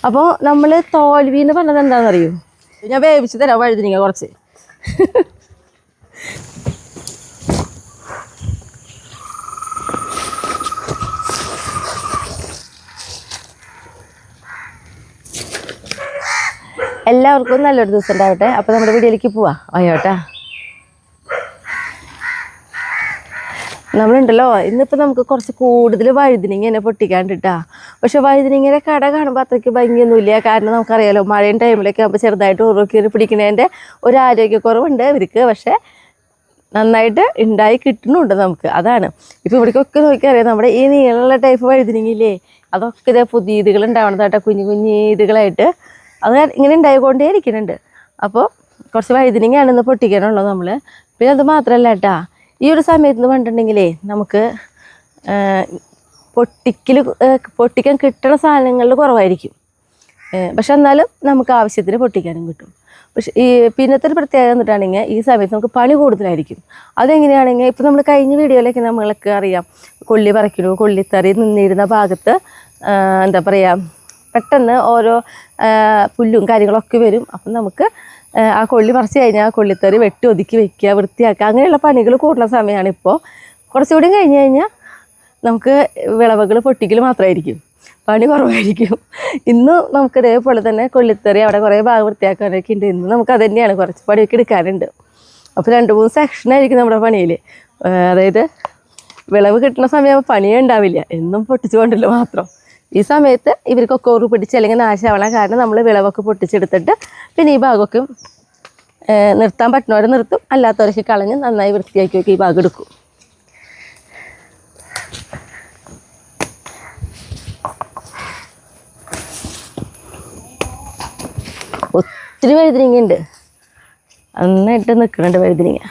അപ്പോൾ നമ്മൾ തോൽവി എന്ന് പറഞ്ഞത് എന്താണെന്നറിയോ? ഞാൻ വേവിച്ച് തരാം വഴുതിനിങ്ങ കുറച്ച്. എല്ലാവർക്കും നല്ലൊരു ദിവസം ഉണ്ടാവട്ടെ. അപ്പോൾ നമ്മുടെ വീഡിയോയിലേക്ക് പോവാം. അയ്യോട്ടാ, നമ്മളുണ്ടല്ലോ ഇന്നിപ്പോൾ നമുക്ക് കുറച്ച് കൂടുതൽ വഴുതിനിങ്ങ തന്നെ പൊട്ടിക്കാണ്ടിട്ടാ. പക്ഷെ വഴുതിനിങ്ങനെ കട കാണുമ്പോൾ അത്രയ്ക്ക് ഭംഗിയൊന്നുമില്ല. കാരണം നമുക്കറിയാലോ, മഴയും ടൈമിലൊക്കെ ആകുമ്പോൾ ചെറുതായിട്ട് ഉറുക്കി പിടിക്കുന്നതിൻ്റെ ഒരു ആരോഗ്യക്കുറവുണ്ട് ഇവർക്ക്. പക്ഷേ നന്നായിട്ട് ഉണ്ടായി കിട്ടുന്നുണ്ട് നമുക്ക്. അതാണ് ഇപ്പോൾ ഇവിടേക്കൊക്കെ നോക്കിയറിയാം, നമ്മുടെ ഈ നീളമുള്ള ടൈപ്പ് വഴുതിനിങ്ങില്ലേ, അതൊക്കെ ഇതേ പുതിയ ഇതുകൾ ഉണ്ടാവണതായിട്ട് കുഞ്ഞു കുഞ്ഞു ഇതുകളായിട്ട് അത് ഇങ്ങനെ ഉണ്ടായിക്കൊണ്ടേ ഇരിക്കുന്നുണ്ട്. അപ്പോൾ കുറച്ച് വഴുതിനിങ്ങയാണെന്ന് പൊട്ടിക്കാനുള്ളത് നമ്മൾ. പിന്നെ അത് മാത്രമല്ല കേട്ടാ, ഈ ഒരു സമയത്ത് എന്ന് പറഞ്ഞിട്ടുണ്ടെങ്കിലേ നമുക്ക് പൊട്ടിക്കാൻ കിട്ടുന്ന സാധനങ്ങളിൽ കുറവായിരിക്കും. പക്ഷെ എന്നാലും നമുക്ക് ആവശ്യത്തിന് പൊട്ടിക്കാനും കിട്ടും. പക്ഷെ ഈ പിന്നത്തെ ഒരു പ്രത്യേകത എന്നിട്ടാണെങ്കിൽ ഈ സമയത്ത് നമുക്ക് പണി കൂടുതലായിരിക്കും. അതെങ്ങനെയാണെങ്കിൽ ഇപ്പോൾ നമ്മൾ കഴിഞ്ഞ വീഡിയോയിലൊക്കെ നമ്മൾക്ക് അറിയാം, കൊള്ളി പറിക്കണു, കൊള്ളിത്തറി നിന്നിരുന്ന ഭാഗത്ത് എന്താ പറയുക, പെട്ടെന്ന് ഓരോ പുല്ലും കാര്യങ്ങളൊക്കെ വരും. അപ്പം നമുക്ക് ആ കൊള്ളി പറിച്ച് കഴിഞ്ഞാൽ ആ കൊള്ളിത്തറി വെട്ടി ഒതുക്കി വെക്കുക, വൃത്തിയാക്കുക, അങ്ങനെയുള്ള പണികൾ കൂടുന്ന സമയമാണ് ഇപ്പോൾ. കുറച്ചുകൂടി കഴിഞ്ഞ് കഴിഞ്ഞാൽ നമുക്ക് വിളവുകൾ പൊട്ടിക്കൽ മാത്രമായിരിക്കും, പണി കുറവായിരിക്കും. ഇന്ന് നമുക്ക് ഇതേപോലെ തന്നെ കൊള്ളിത്തറി അവിടെ കുറേ ഭാഗം വൃത്തിയാക്കാനൊക്കെ ഉണ്ട്. ഇന്ന് നമുക്ക് അത് തന്നെയാണ്, കുറച്ച് പണിയൊക്കെ എടുക്കാനുണ്ട്. അപ്പോൾ 2-3 സെക്ഷനായിരിക്കും നമ്മുടെ പണിയിൽ. അതായത് വിളവ് കിട്ടുന്ന സമയമാകുമ്പോൾ പണിയേ ഉണ്ടാവില്ല, എന്നും പൊട്ടിച്ചുകൊണ്ടല്ലോ മാത്രം. ഈ സമയത്ത് ഇവർക്കൊക്കെ ഉറു പിടിച്ച് അല്ലെങ്കിൽ നാശമാവണം. കാരണം നമ്മൾ വിളവൊക്കെ പൊട്ടിച്ചെടുത്തിട്ട് പിന്നെ ഈ ഭാഗമൊക്കെ നിർത്താൻ പറ്റുന്നവരെ നിർത്തും, അല്ലാത്തവരൊക്കെ കളഞ്ഞ് നന്നായി വൃത്തിയാക്കി ഈ ഭാഗം എടുക്കും. ഒത്തിരി വഴുതിനിങ്ങ ഉണ്ട്, നന്നായിട്ട് നിൽക്കുന്നുണ്ട് വഴുതിനിങ്ങ.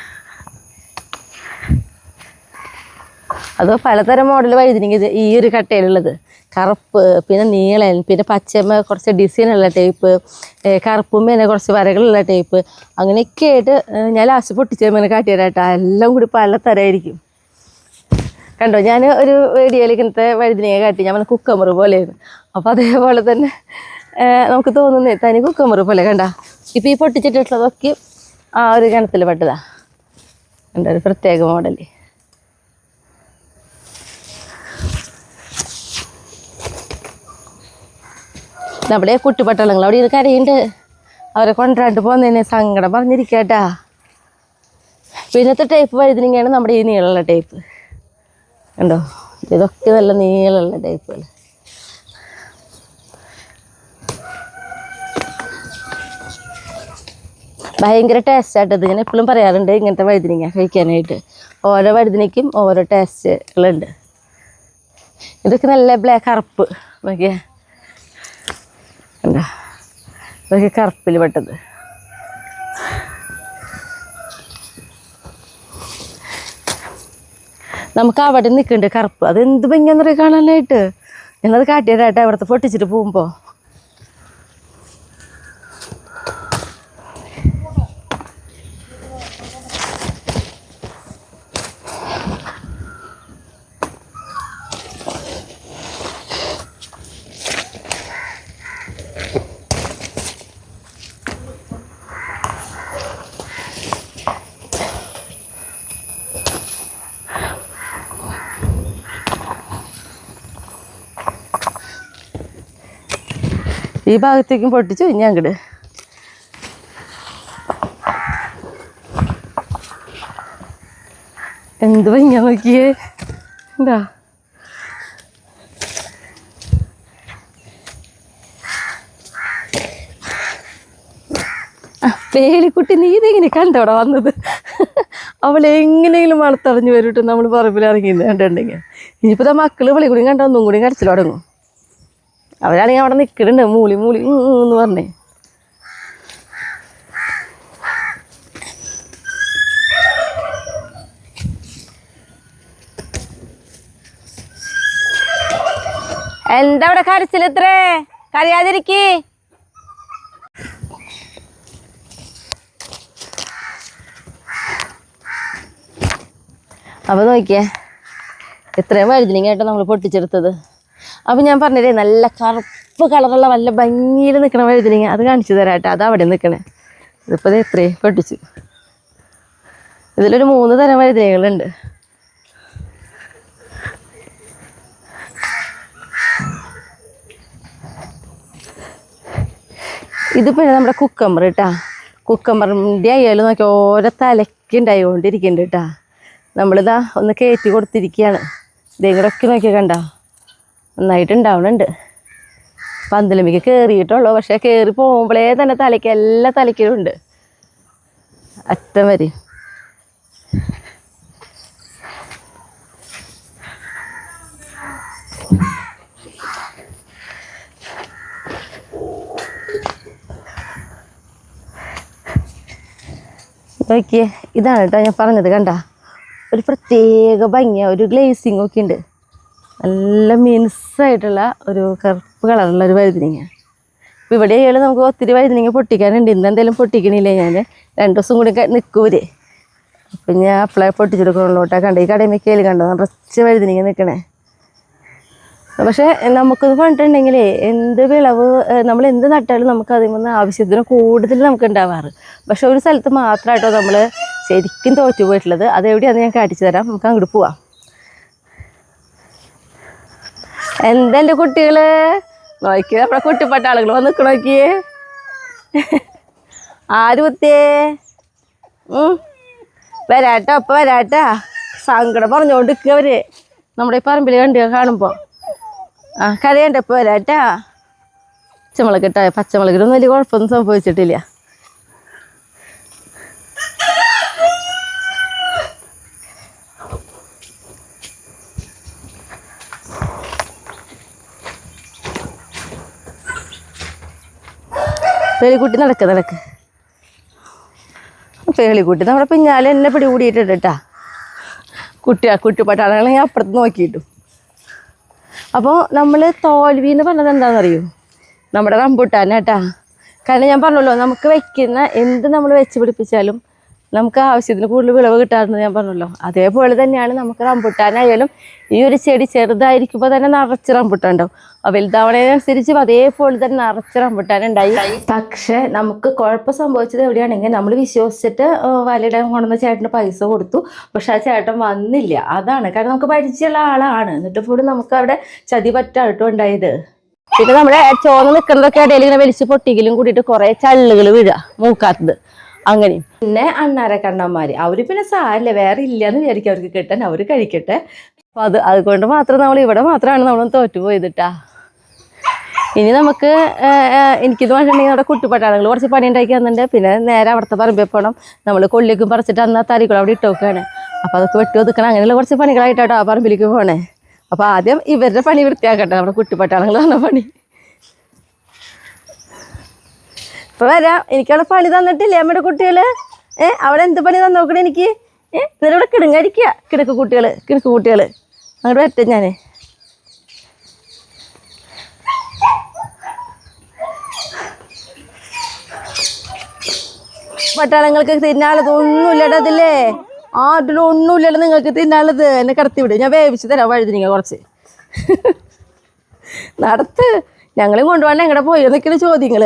അത് പലതരം മോഡൽ വഴുതിനിങ്ങ ഈ ഒരു കട്ടയിലുള്ളത്. കറുപ്പ്, പിന്നെ നീളൻ, പിന്നെ പച്ചമ കുറച്ച് ഡിസൈനുള്ള ടൈപ്പ്, കറുപ്പും പിന്നെ കുറച്ച് വരകളുള്ള ടൈപ്പ്, അങ്ങനെയൊക്കെ ആയിട്ട് ഞാൻ ലാസ്റ്റ് പൊട്ടിച്ചേമ്മനെ കാട്ടിയതായിട്ടാ. എല്ലാം കൂടി പലതരമായിരിക്കും. കണ്ടോ, ഞാൻ ഒരു വീഡിയോയിൽ ഇങ്ങനത്തെ വഴുതിനിങ്ങ കാട്ടി, ഞാൻ പറഞ്ഞ കുക്കമ്പറ് പോലെയായിരുന്നു. അപ്പോൾ അതേപോലെ തന്നെ നമുക്ക് തോന്നുന്നേ തനി കുക്കമ്പറ് പോലെ. കണ്ട, ഇപ്പോൾ ഈ പൊട്ടിച്ചിട്ടുള്ളതൊക്കെ ആ ഒരു ഗണത്തിൽ പെട്ടതാ. കണ്ട, ഒരു പ്രത്യേക മോഡൽ. നമ്മുടെ കുട്ടിപ്പട്ടളങ്ങൾ അവിടെ ഇത് കരയുണ്ട്, അവരെ കൊണ്ടുവരാണ്ട് പോകുന്നതിന് സങ്കടം പറഞ്ഞിരിക്കട്ടാ. പിന്നത്തെ ടൈപ്പ് വഴുതിനിങ്ങയാണ് നമ്മുടെ ഈ നീളമുള്ള ടൈപ്പ്. കണ്ടോ, ഇതൊക്കെ നല്ല നീളമുള്ള ടൈപ്പുകൾ. ഭയങ്കര ടേസ്റ്റായിട്ടത് ഞാൻ എപ്പോഴും പറയാറുണ്ട്, ഇങ്ങനത്തെ വഴുതിനിങ്ങ കഴിക്കാനായിട്ട്. ഓരോ വഴുതിനിക്കും ഓരോ ടേസ്റ്റുകളുണ്ട്. ഇതൊക്കെ നല്ല ബ്ലാക്ക് കറുപ്പ് നോക്കിയാ, എന്താ ഇതൊക്കെ കറുപ്പിൽ പെട്ടത്. നമുക്ക് അവിടെ നിൽക്കുന്നുണ്ട് കറുപ്പ്, അത് എന്ത് ഭംഗിയാന്നറിയ കാണാനായിട്ട്. ഞങ്ങളത് കാട്ടിയതായിട്ട് അവിടുത്തെ പൊട്ടിച്ചിട്ട് പോകുമ്പോൾ. ഈ ഭാഗത്തേക്കും പൊട്ടിച്ചു ഞാൻ അങ്ങട്. എന്ത് ഭംഗിയാ നോക്കിയേ, എന്താ പേലിക്കുട്ടി, നീ ഇതെങ്ങനെ കണ്ടോടെ വന്നത്? അവളെങ്ങനെയെങ്കിലും വളർത്തറിഞ്ഞ് വരൂട്ട് നമ്മൾ പറമ്പിലിറങ്ങിയെന്ന് കണ്ടിട്ടുണ്ടെങ്കിൽ. ഇനിയിപ്പോൾ മക്കൾ വിളി കൂടി കണ്ട ഒന്നും കൂടി കരച്ചിൽ തുടങ്ങും. അവരാണെങ്കിൽ അവിടെ നിൽക്കുന്നുണ്ട് മൂളി മൂളി എന്ന് പറഞ്ഞേ. എന്താ അവിടെ കരച്ചിലെത്രേ? കരയാതിരിക്കേ. അപ്പോൾ നോക്കിയേ, ഇത്രയും വഴുതിനിങ്ങ ആയിട്ട് നമ്മൾ പൊട്ടിച്ചെടുത്തത്. അപ്പം ഞാൻ പറഞ്ഞില്ലേ, നല്ല കറുപ്പ് കറുപ്പ് കളറുള്ള വല്ല ഭംഗിയിൽ നിൽക്കണ വഴുതനങ്ങ അത് കാണിച്ചു തരാം കേട്ടോ. അത് അവിടെ നിൽക്കണേ. ഇതിപ്പോൾ ഇത് എത്രയും പൊട്ടിച്ചു. ഇതിലൊരു 3 തരം വഴുതനങ്ങളുണ്ട്. ഇത് പിന്നെ നമ്മുടെ കുക്കമ്പർ കേട്ടാ. കുക്കമ്പറിൻ്റെ അയ്യാലും നോക്കി ഓരോ തലയ്ക്ക് ഉണ്ടായിക്കൊണ്ടിരിക്കുന്നുണ്ട് കേട്ടാ. നമ്മളിതാ ഒന്ന് കയറ്റി കൊടുത്തിരിക്കുകയാണ്. ഇതേകൂടൊക്കെ നോക്കിയാൽ കണ്ടോ, നന്നായിട്ടുണ്ടാവണുണ്ട്. പന്തലുമിക്ക് കയറിയിട്ടുള്ളൂ, പക്ഷേ കയറി പോകുമ്പോഴേ തന്നെ തലയ്ക്ക് എല്ലാ തലയ്ക്കലും ഉണ്ട് അറ്റം വരെ. നോക്കിയേ, ഇതാണ് കേട്ടോ ഞാൻ പറഞ്ഞത്. കണ്ട ഒരു പ്രത്യേക ഭംഗിയ, ഒരു ഗ്ലേസിങ് ഒക്കെ ഉണ്ട്. നല്ല മിനുസായിട്ടുള്ള ഒരു കറുപ്പ് കളറുള്ള ഒരു വഴുതനങ്ങ. ഇപ്പോൾ ഇവിടെ ആയാലും നമുക്ക് ഒത്തിരി വഴുതനങ്ങ പൊട്ടിക്കാനുണ്ട്. ഇന്ന് എന്തായാലും പൊട്ടിക്കണില്ലേ, ഞാൻ 2 ദിവസം കൂടി നിൽക്കൂലേ. അപ്പം ഞാൻ അപ്ലൈ പൊട്ടിച്ചെടുക്കണുള്ളൂട്ടാ. കണ്ട ഈ കടമയ്ക്കയിൽ കണ്ടോ നിറച്ച് വഴുതനങ്ങ നിൽക്കണേ. പക്ഷേ നമുക്കെന്ന് പറഞ്ഞിട്ടുണ്ടെങ്കിൽ എന്ത് വിളവ് നമ്മൾ എന്ത് നട്ടാലും നമുക്ക് അതിൽ നിന്ന് ആവശ്യത്തിന് കൂടുതൽ നമുക്ക് ഉണ്ടാവാറ്. പക്ഷെ ഒരു സ്ഥലത്ത് മാത്രമായിട്ടോ നമ്മൾ ശരിക്കും തോറ്റു പോയിട്ടുള്ളത്. അതെവിടെയാണെന്ന് ഞാൻ കാണിച്ചു തരാം. നമുക്ക് അങ്ങോട്ട് പോവാം. എന്താ എൻ്റെ കുട്ടികൾ നോക്കിയത്, നമ്മുടെ കുട്ടിപ്പട്ട ആളുകൾ വന്ന് നിൽക്കണ നോക്കിയേ. ആര് കുത്തിയേ? വരാട്ടോ, അപ്പം വരാട്ടാ. സങ്കടം പറഞ്ഞുകൊണ്ട് നിൽക്കുക അവർ നമ്മുടെ ഈ പറമ്പിൽ കണ്ടു കാണുമ്പോൾ. കരയണ്ട, ഇപ്പോൾ വരാട്ടാ. പച്ചമുളക് ഇട്ടാ, പച്ചമുളകിനൊന്നും വലിയ കുഴപ്പമൊന്നും സംഭവിച്ചിട്ടില്ല. പേളിക്കുട്ടി നടക്ക്. പേളിക്കുട്ടി നമ്മുടെ പിന്നാലെ എന്നെ പിടികൂടിയിട്ടുണ്ട് കേട്ടാ. കുട്ടിപ്പട്ടാളാണെങ്കിൽ അപ്പുറത്ത് നോക്കിയിട്ടു. അപ്പോൾ നമ്മൾ തോൽവി എന്ന് പറഞ്ഞത് എന്താണെന്നറിയോ, നമ്മുടെ റംബൂട്ടാനാട്ടാ. കാരണം ഞാൻ പറഞ്ഞല്ലോ, നമുക്ക് വയ്ക്കുന്ന എന്ത് നമ്മൾ വെച്ച് പിടിപ്പിച്ചാലും നമുക്ക് ആവശ്യത്തിന് കൂടുതൽ വിളവ് കിട്ടാറുണ്ട് ഞാൻ പറഞ്ഞല്ലോ. അതേപോലെ തന്നെയാണ് നമുക്ക് റംബൂട്ടാനായാലും. ഈ ഒരു ചെടി ചെറുതായിരിക്കുമ്പോൾ തന്നെ നിറച്ച് റംബൂട്ടാൻ ഉണ്ടാവും. വലുതാവണതിനനുസരിച്ച് അതേപോലെ തന്നെ നിറച്ച് റംബൂട്ടാൻ ഉണ്ടായി. പക്ഷേ നമുക്ക് കുഴപ്പം സംഭവിച്ചത് എവിടെയാണെങ്കിൽ, നമ്മൾ വിശ്വസിച്ചിട്ട് വലയിടാൻ കൊണ്ടുവന്ന ചേട്ടന് പൈസ കൊടുത്തു. പക്ഷെ ആ ചേട്ടൻ വന്നില്ല. അതാണ് കാരണം, നമുക്ക് പരിചയമുള്ള ആളാണ്, എന്നിട്ട് പോലും നമുക്ക് അവിടെ ചതി പറ്റാട്ടോ ഉണ്ടായത്. പിന്നെ നമ്മുടെ ചോന്ന് നിൽക്കുന്നതൊക്കെ ഇടയിൽ ഇങ്ങനെ വലിച്ച് പൊട്ടിക്കലും കൂടിയിട്ട് കുറേ ചള്ളുകൾ വീഴുക, മൂക്കാത്തത് അങ്ങനെ. പിന്നെ അണ്ണാരക്കണ്ണന്മാർ അവർ പിന്നെ സാരില്ല, വേറെ ഇല്ലയെന്ന് വിചാരിക്കും, അവർക്ക് കിട്ടാൻ അവർ കഴിക്കട്ടെ. അപ്പം അതുകൊണ്ട് മാത്രം നമ്മൾ ഇവിടെ മാത്രമാണ് നമ്മൾ തോറ്റുപോയതിട്ടാ. ഇനി നമുക്ക് എനിക്കിത് പറഞ്ഞിട്ടുണ്ടെങ്കിൽ നമ്മുടെ കുട്ടിപ്പട്ടാളങ്ങൾ കുറച്ച് പണി ഉണ്ടാക്കി തന്നിട്ടുണ്ട്. പിന്നെ നേരെ അവിടുത്തെ പറമ്പിൽ പോകണം. നമ്മൾ കൊള്ളിയൊക്കെ പറിച്ചിട്ട് അന്ന് ആ തരികൾ അവിടെ ഇട്ട് വെക്കുകയാണ്. അപ്പോൾ അതൊക്കെ വെട്ടി ഒതുക്കണം. അങ്ങനെയുള്ള കുറച്ച് പണികളായിട്ടാട്ടോ ആ പറമ്പിലേക്ക് പോകണേ. അപ്പോൾ ആദ്യം ഇവരുടെ പണി വൃത്തിയാക്കട്ടെ, നമ്മുടെ കുട്ടിപ്പട്ടാളങ്ങൾ പറഞ്ഞ പണി. ഇപ്പോൾ വരാം. എനിക്കവിടെ പണി തന്നിട്ടില്ലേ നമ്മുടെ കുട്ടികൾ? അവിടെ എന്ത് പണി തന്നു നോക്കണേ എനിക്ക്? എന്നിട്ട് ഇവിടെ കിടങ്ങടിക്കുക, കിടക്ക് കുട്ടികൾ അങ്ങോട്ട് വരട്ടെ ഞാൻ. പട്ടാളങ്ങൾക്ക് തിന്നാളത് ഒന്നുമില്ലടോ അതില്ലേ? അതിലൊന്നുമില്ലല്ലോ നിങ്ങൾക്ക് തിന്നാളത്. എന്നെ കടത്തി വിടും, ഞാൻ വേവിച്ച് തരാം വഴുതിനിങ്ങ കുറച്ച്. നടത്ത്, ഞങ്ങളും കൊണ്ടുപോകണം. എങ്ങടെ പോയി എന്നൊക്കെയാണ് ചോദ്യങ്ങൾ.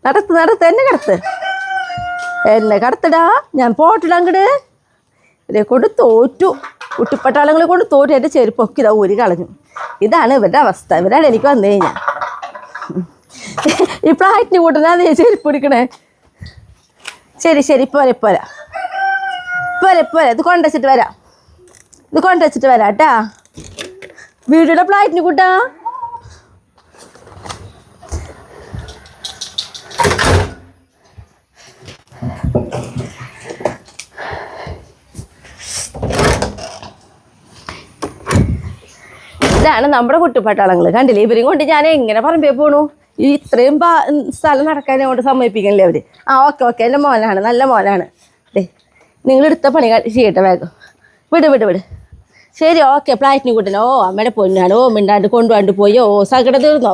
നടത്ത് എന്നെ കടത്തടാ, ഞാൻ പോട്ടിടാ അങ്ങട്. ഇവരെ കൊണ്ട് തോറ്റു, കുട്ടിപ്പട്ടാളങ്ങളെ കൊണ്ട് തോറ്റു. എൻ്റെ ചെരുപ്പൊക്കെ ഇതാ ഊരി കളഞ്ഞു. ഇതാണ് ഇവരുടെ അവസ്ഥ. ഇവരാണ് എനിക്ക് വന്നു കഴിഞ്ഞാൽ ഈ ഫ്ലാറ്റിന് കൂട്ടുന്ന ചെരുപ്പ് പിടിക്കണേ. ശരി പോരാ ഇത് കൊണ്ടുവച്ചിട്ട് വരാം കേട്ടാ. വീടിയുടെ ഫ്ലാറ്റിന് കൂട്ടാ. ഇതാണ് നമ്മുടെ കുട്ടിപ്പട്ടാളങ്ങൾ. കണ്ടില്ലേ, ഇവരെയും കൊണ്ട് ഞാൻ എങ്ങനെ പറമ്പിൽ പോണു? ഈ ഇത്രയും സ്ഥലം നടക്കാനെ കൊണ്ട് സമ്മതിപ്പിക്കണില്ലേ അവർ? ഓക്കെ എൻ്റെ മോനാണ്, നല്ല മോനാണ്. നിങ്ങളെടുത്ത പണി ചെയ്യട്ടെ വേഗം. വിട്. ശരി, ഓക്കെ. ഫ്ലാറ്റിന് കൂട്ടണം. അമ്മയുടെ പൊന്നാണ്. മിണ്ടാണ്ട് കൊണ്ടുപോകാണ്ട് പോയി. സങ്കടം തീർന്നു.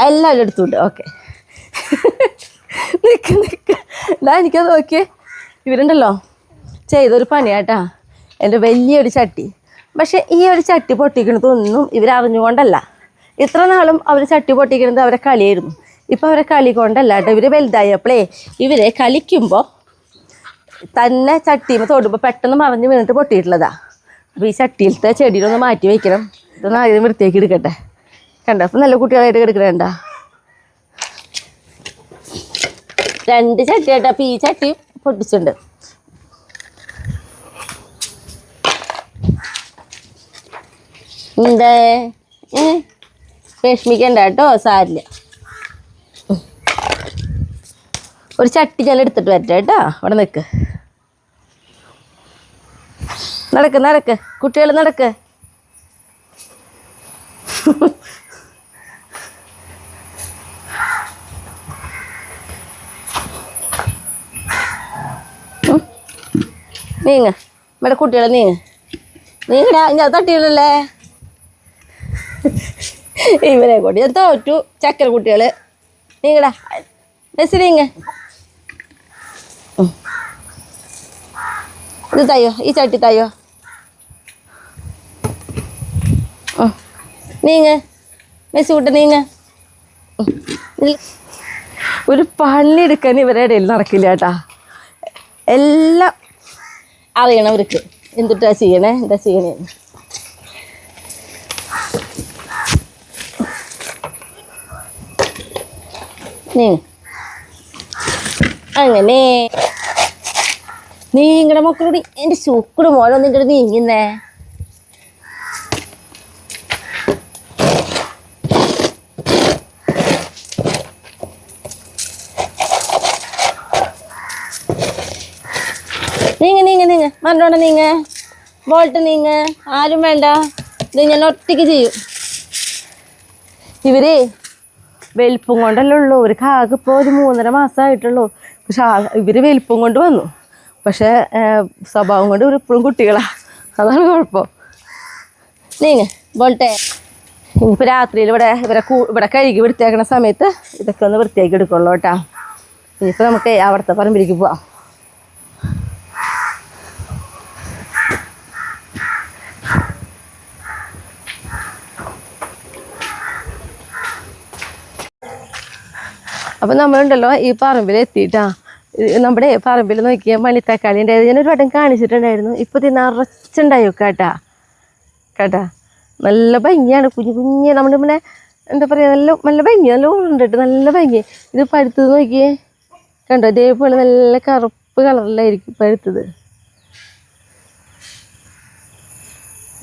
എല്ലാവരും എടുത്തുണ്ട്. ഓക്കെ, നിൽക്ക്. എനിക്കത് നോക്കിയേ, ഇവരുണ്ടല്ലോ ചെയ്തൊരു പണിയാട്ടാ. എൻ്റെ വലിയൊരു ചട്ടി പക്ഷെ ഈ ഒരു ചട്ടി പൊട്ടിക്കണതൊന്നും ഇവരറിഞ്ഞുകൊണ്ടല്ല. ഇത്ര നാളും അവർ ചട്ടി പൊട്ടിക്കണത് അവരെ കളിയായിരുന്നു. ഇപ്പം അവരെ കളി കൊണ്ടല്ല കേട്ടോ. ഇവർ വലുതായപ്പോഴേ ഇവരെ കളിക്കുമ്പോൾ തന്നെ ചട്ടിയുമ്പോൾ തൊടുമ്പോൾ പെട്ടെന്ന് മറിഞ്ഞ് വീണിട്ട് പൊട്ടിയിട്ടുള്ളതാ. അപ്പോൾ ഈ ചട്ടിയിലത്തെ ചെടിയിലൊന്ന് മാറ്റി വയ്ക്കണം. ഇതൊന്ന് ആദ്യം വൃത്തിയാക്കി എടുക്കട്ടെ. കണ്ട അപ്പം നല്ല കുട്ടികളായിട്ട് കിടക്കണേണ്ട. 2 ചട്ടിയായിട്ട്. അപ്പം ഈ ചട്ടി പൊട്ടിച്ചിട്ടുണ്ട്. എന്താ വിഷമിക്കണ്ട കേട്ടോ, സാരില്ല. ഒരു ചട്ടി ഞാൻ എടുത്തിട്ട് വരട്ടെ കേട്ടോ. അവിടെ നിൽക്ക്, നടക്ക് കുട്ടികൾ നടക്ക്. നീങ്ങ ഇവിടെ കുട്ടികളെ നീങ്ങടാ. ഞാൻ തട്ടിയില്ലല്ലേ ഇവരെ കൂടി ഞാൻ തോറ്റു. ചക്കര കുട്ടികൾ നീങ്ങടാ. നീങ്ങ. ഇത് തായോ, ഈ ചട്ടി തായോ. മെസ്സി കൂട്ട ഒരു പണി എടുക്കാൻ ഇവരുടെ ഇടയിൽ നടക്കില്ല കേട്ടാ. എല്ലാം അറിയണം അവർക്ക് എന്തിട്ടാ ചെയ്യണേ, എന്താ ചെയ്യണേ. അങ്ങനെ നീങ്ങടെ മക്കളോട് എൻ്റെ സൂക്കട് മോനൊന്നും ഇങ്ങോട്ട് നീങ്ങുന്നേ. നീങ്ങ മറന്നോണ്ട ബോൾട്ട് ആരും വേണ്ട. ഇത് ഞാൻ ഒറ്റയ്ക്ക് ചെയ്യും. ഇവര് വലിപ്പം കൊണ്ടല്ലേ ഉള്ളൂ. ഒരു കാക്ക് ഇപ്പോൾ ഒരു 3.5 മാസമായിട്ടുള്ളൂ. പക്ഷെ ഇവര് വലിപ്പം കൊണ്ട് വന്നു. പക്ഷെ സ്വഭാവം കൊണ്ട് ഇവരിപ്പോഴും കുട്ടികളാണ്. അതാണ് കുഴപ്പം. ബോൾട്ടെ ഇനിയിപ്പോൾ രാത്രിയിൽ ഇവിടെ കഴുകി വൃത്തിയാക്കണ സമയത്ത് ഇതൊക്കെ ഒന്ന് വൃത്തിയാക്കി എടുക്കുള്ളൂ കേട്ടോ. ഇനിയിപ്പോൾ നമുക്ക് അവിടുത്തെ പറമ്പിലേക്ക് പോവാം. അപ്പം നമ്മളുണ്ടല്ലോ ഈ പറമ്പിൽ എത്തിയിട്ടാ. നമ്മുടെ പറമ്പിൽ നോക്കിയാൽ മണിത്തക്കാളി ഉണ്ടായത് ഞാനൊരു വട്ടം കാണിച്ചിട്ടുണ്ടായിരുന്നു. ഇപ്പോൾ നിറച്ചുണ്ടായോ കേട്ടാ. നല്ല ഭംഗിയാണ്. കുഞ്ഞ് നമ്മുടെ പിന്നെ എന്താ പറയുക, നല്ല ഭംഗി, നല്ല ഉണ്ടിട്ട് നല്ല ഭംഗി. ഇത് പഴുത്തത് നോക്കിയേ കണ്ടോ. ഇതേപോലെ നല്ല കറുപ്പ് കളറിലായിരിക്കും പഴുത്തത്.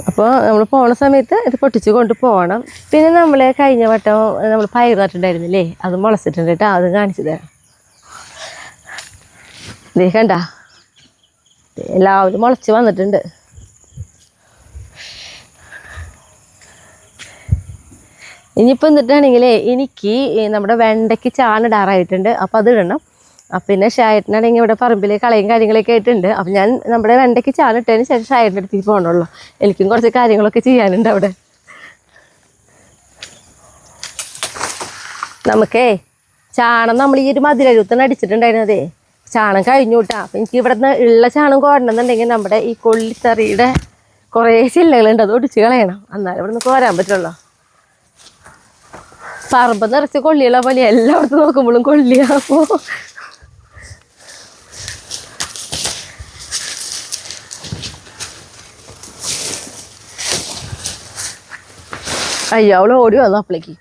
അപ്പോൾ നമ്മൾ പോണ സമയത്ത് ഇത് പൊട്ടിച്ച് കൊണ്ട് പോകണം. പിന്നെ നമ്മൾ കഴിഞ്ഞ വട്ടം നമ്മൾ പയർ നട്ടിട്ടുണ്ടായിരുന്നില്ലേ, അത് മുളച്ചിട്ടുണ്ട് കേട്ടോ. അത് കാണിച്ചു തരാം. ഇതേ കണ്ട എല്ലാവരും മുളച്ച് വന്നിട്ടുണ്ട്. ഇനിയിപ്പോൾ എന്നിട്ടാണെങ്കിലേ എനിക്ക് നമ്മുടെ വെണ്ടയ്ക്ക് ചാണിടാറായിട്ടുണ്ട്. അപ്പോൾ അത് ഇടണം. പിന്നെ ഷായറ്റിനാണെങ്കിൽ ഇവിടെ പറമ്പിൽ കളയും കാര്യങ്ങളൊക്കെ ആയിട്ടുണ്ട്. അപ്പം ഞാൻ നമ്മുടെ വെണ്ടയ്ക്ക് ചാണിട്ടതിന് ശേഷം ഷായറ്റിൻ്റെ അടുത്തേക്ക് പോകണുള്ളൂ. എനിക്കും കുറച്ച് കാര്യങ്ങളൊക്കെ ചെയ്യാനുണ്ട് അവിടെ. നമുക്കേ ചാണം നമ്മൾ ഈ ഒരു മതിലരുത്തന്നെ അടിച്ചിട്ടുണ്ടായിരുന്നതേ. ചാണം കഴിഞ്ഞു കൂട്ടാ. അപ്പം എനിക്ക് ഇവിടെ നിന്ന് ഉള്ള ചാണം കോരണമെന്നുണ്ടെങ്കിൽ നമ്മുടെ ഈ കൊള്ളിത്തറിയുടെ കുറേ ചില്ലകളുണ്ട്, അത് ഒടിച്ച് കളയണം. എന്നാലും ഇവിടെ നിന്ന് കോരാൻ പറ്റുള്ളൂ. പറമ്പ് നിറച്ച് കൊള്ളിയുള്ള പോലെ എല്ലായിടത്തും നോക്കുമ്പോഴും കൊള്ളിയാ. അപ്പോൾ അയ്യോ അവൾ ഓടി വന്നു. അപ്പളേക്ക്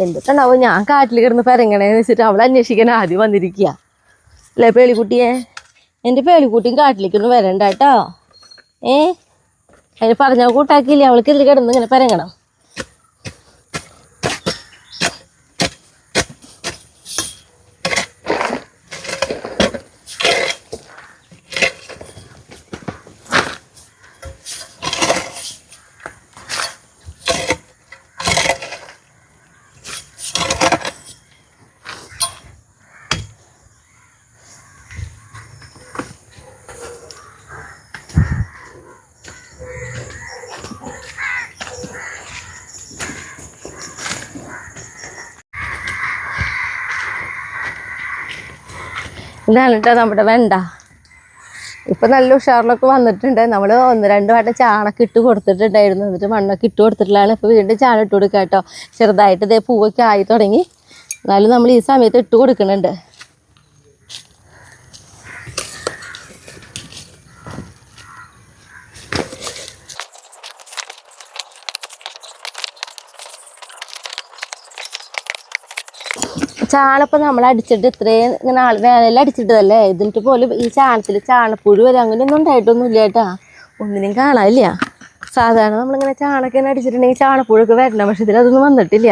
എന്തൊക്കെയുണ്ടാവും ഞാൻ കാട്ടിൽ കിടന്ന് പെരങ്ങണേന്ന് വെച്ചിട്ട് അവൾ അന്വേഷിക്കാൻ ആദ്യം വന്നിരിക്കുക അല്ലേ പേളിക്കുട്ടിയെ. എൻ്റെ പേളിക്കുട്ടിയും കാട്ടിലേക്കൊന്നും വരണ്ട കേട്ടോ. അതിന് പറഞ്ഞ കൂട്ടാക്കിയില്ലേ, അവൾക്ക് ഇതിൽ കിടന്ന് ഇങ്ങനെ പെരങ്ങണം. ഇതാണ് കേട്ടോ നമ്മുടെ വെണ്ട. ഇപ്പം നല്ല ഉഷാറിലൊക്കെ വന്നിട്ടുണ്ട്. നമ്മൾ 1-2 വട്ടം ചാണകം ഇട്ട് കൊടുത്തിട്ടുണ്ടായിരുന്നു. എന്നിട്ട് മണ്ണൊക്കെ ഇട്ട് കൊടുത്തിട്ടുള്ളതാണ്. ഇപ്പോൾ വീണ്ടും ചാണകം ഇട്ട് കൊടുക്കുക കേട്ടോ. ചെറുതായിട്ട് ഇതേ പൂവൊക്കെ ആയി തുടങ്ങി. എന്നാലും നമ്മൾ ഈ സമയത്ത് ഇട്ട് കൊടുക്കുന്നുണ്ട്. ചാണപ്പം നമ്മൾ അടിച്ചിട്ട് ഇത്രയും ഇങ്ങനെ വേനലിൽ അടിച്ചിട്ടതല്ലേ, ഇതിട്ട് പോലും ഈ ചാണത്തിൽ ചാണപ്പുഴു വരെ അങ്ങനെയൊന്നും ഉണ്ടായിട്ടൊന്നും ഇല്ല കേട്ടാ. ഒന്നിനും കാണാനില്ല. സാധാരണ നമ്മളിങ്ങനെ ചാണകം അടിച്ചിട്ടുണ്ടെങ്കിൽ ചാണപ്പുഴൊക്കെ വരണം, പക്ഷെ ഇതിലതൊന്നും വന്നിട്ടില്ല.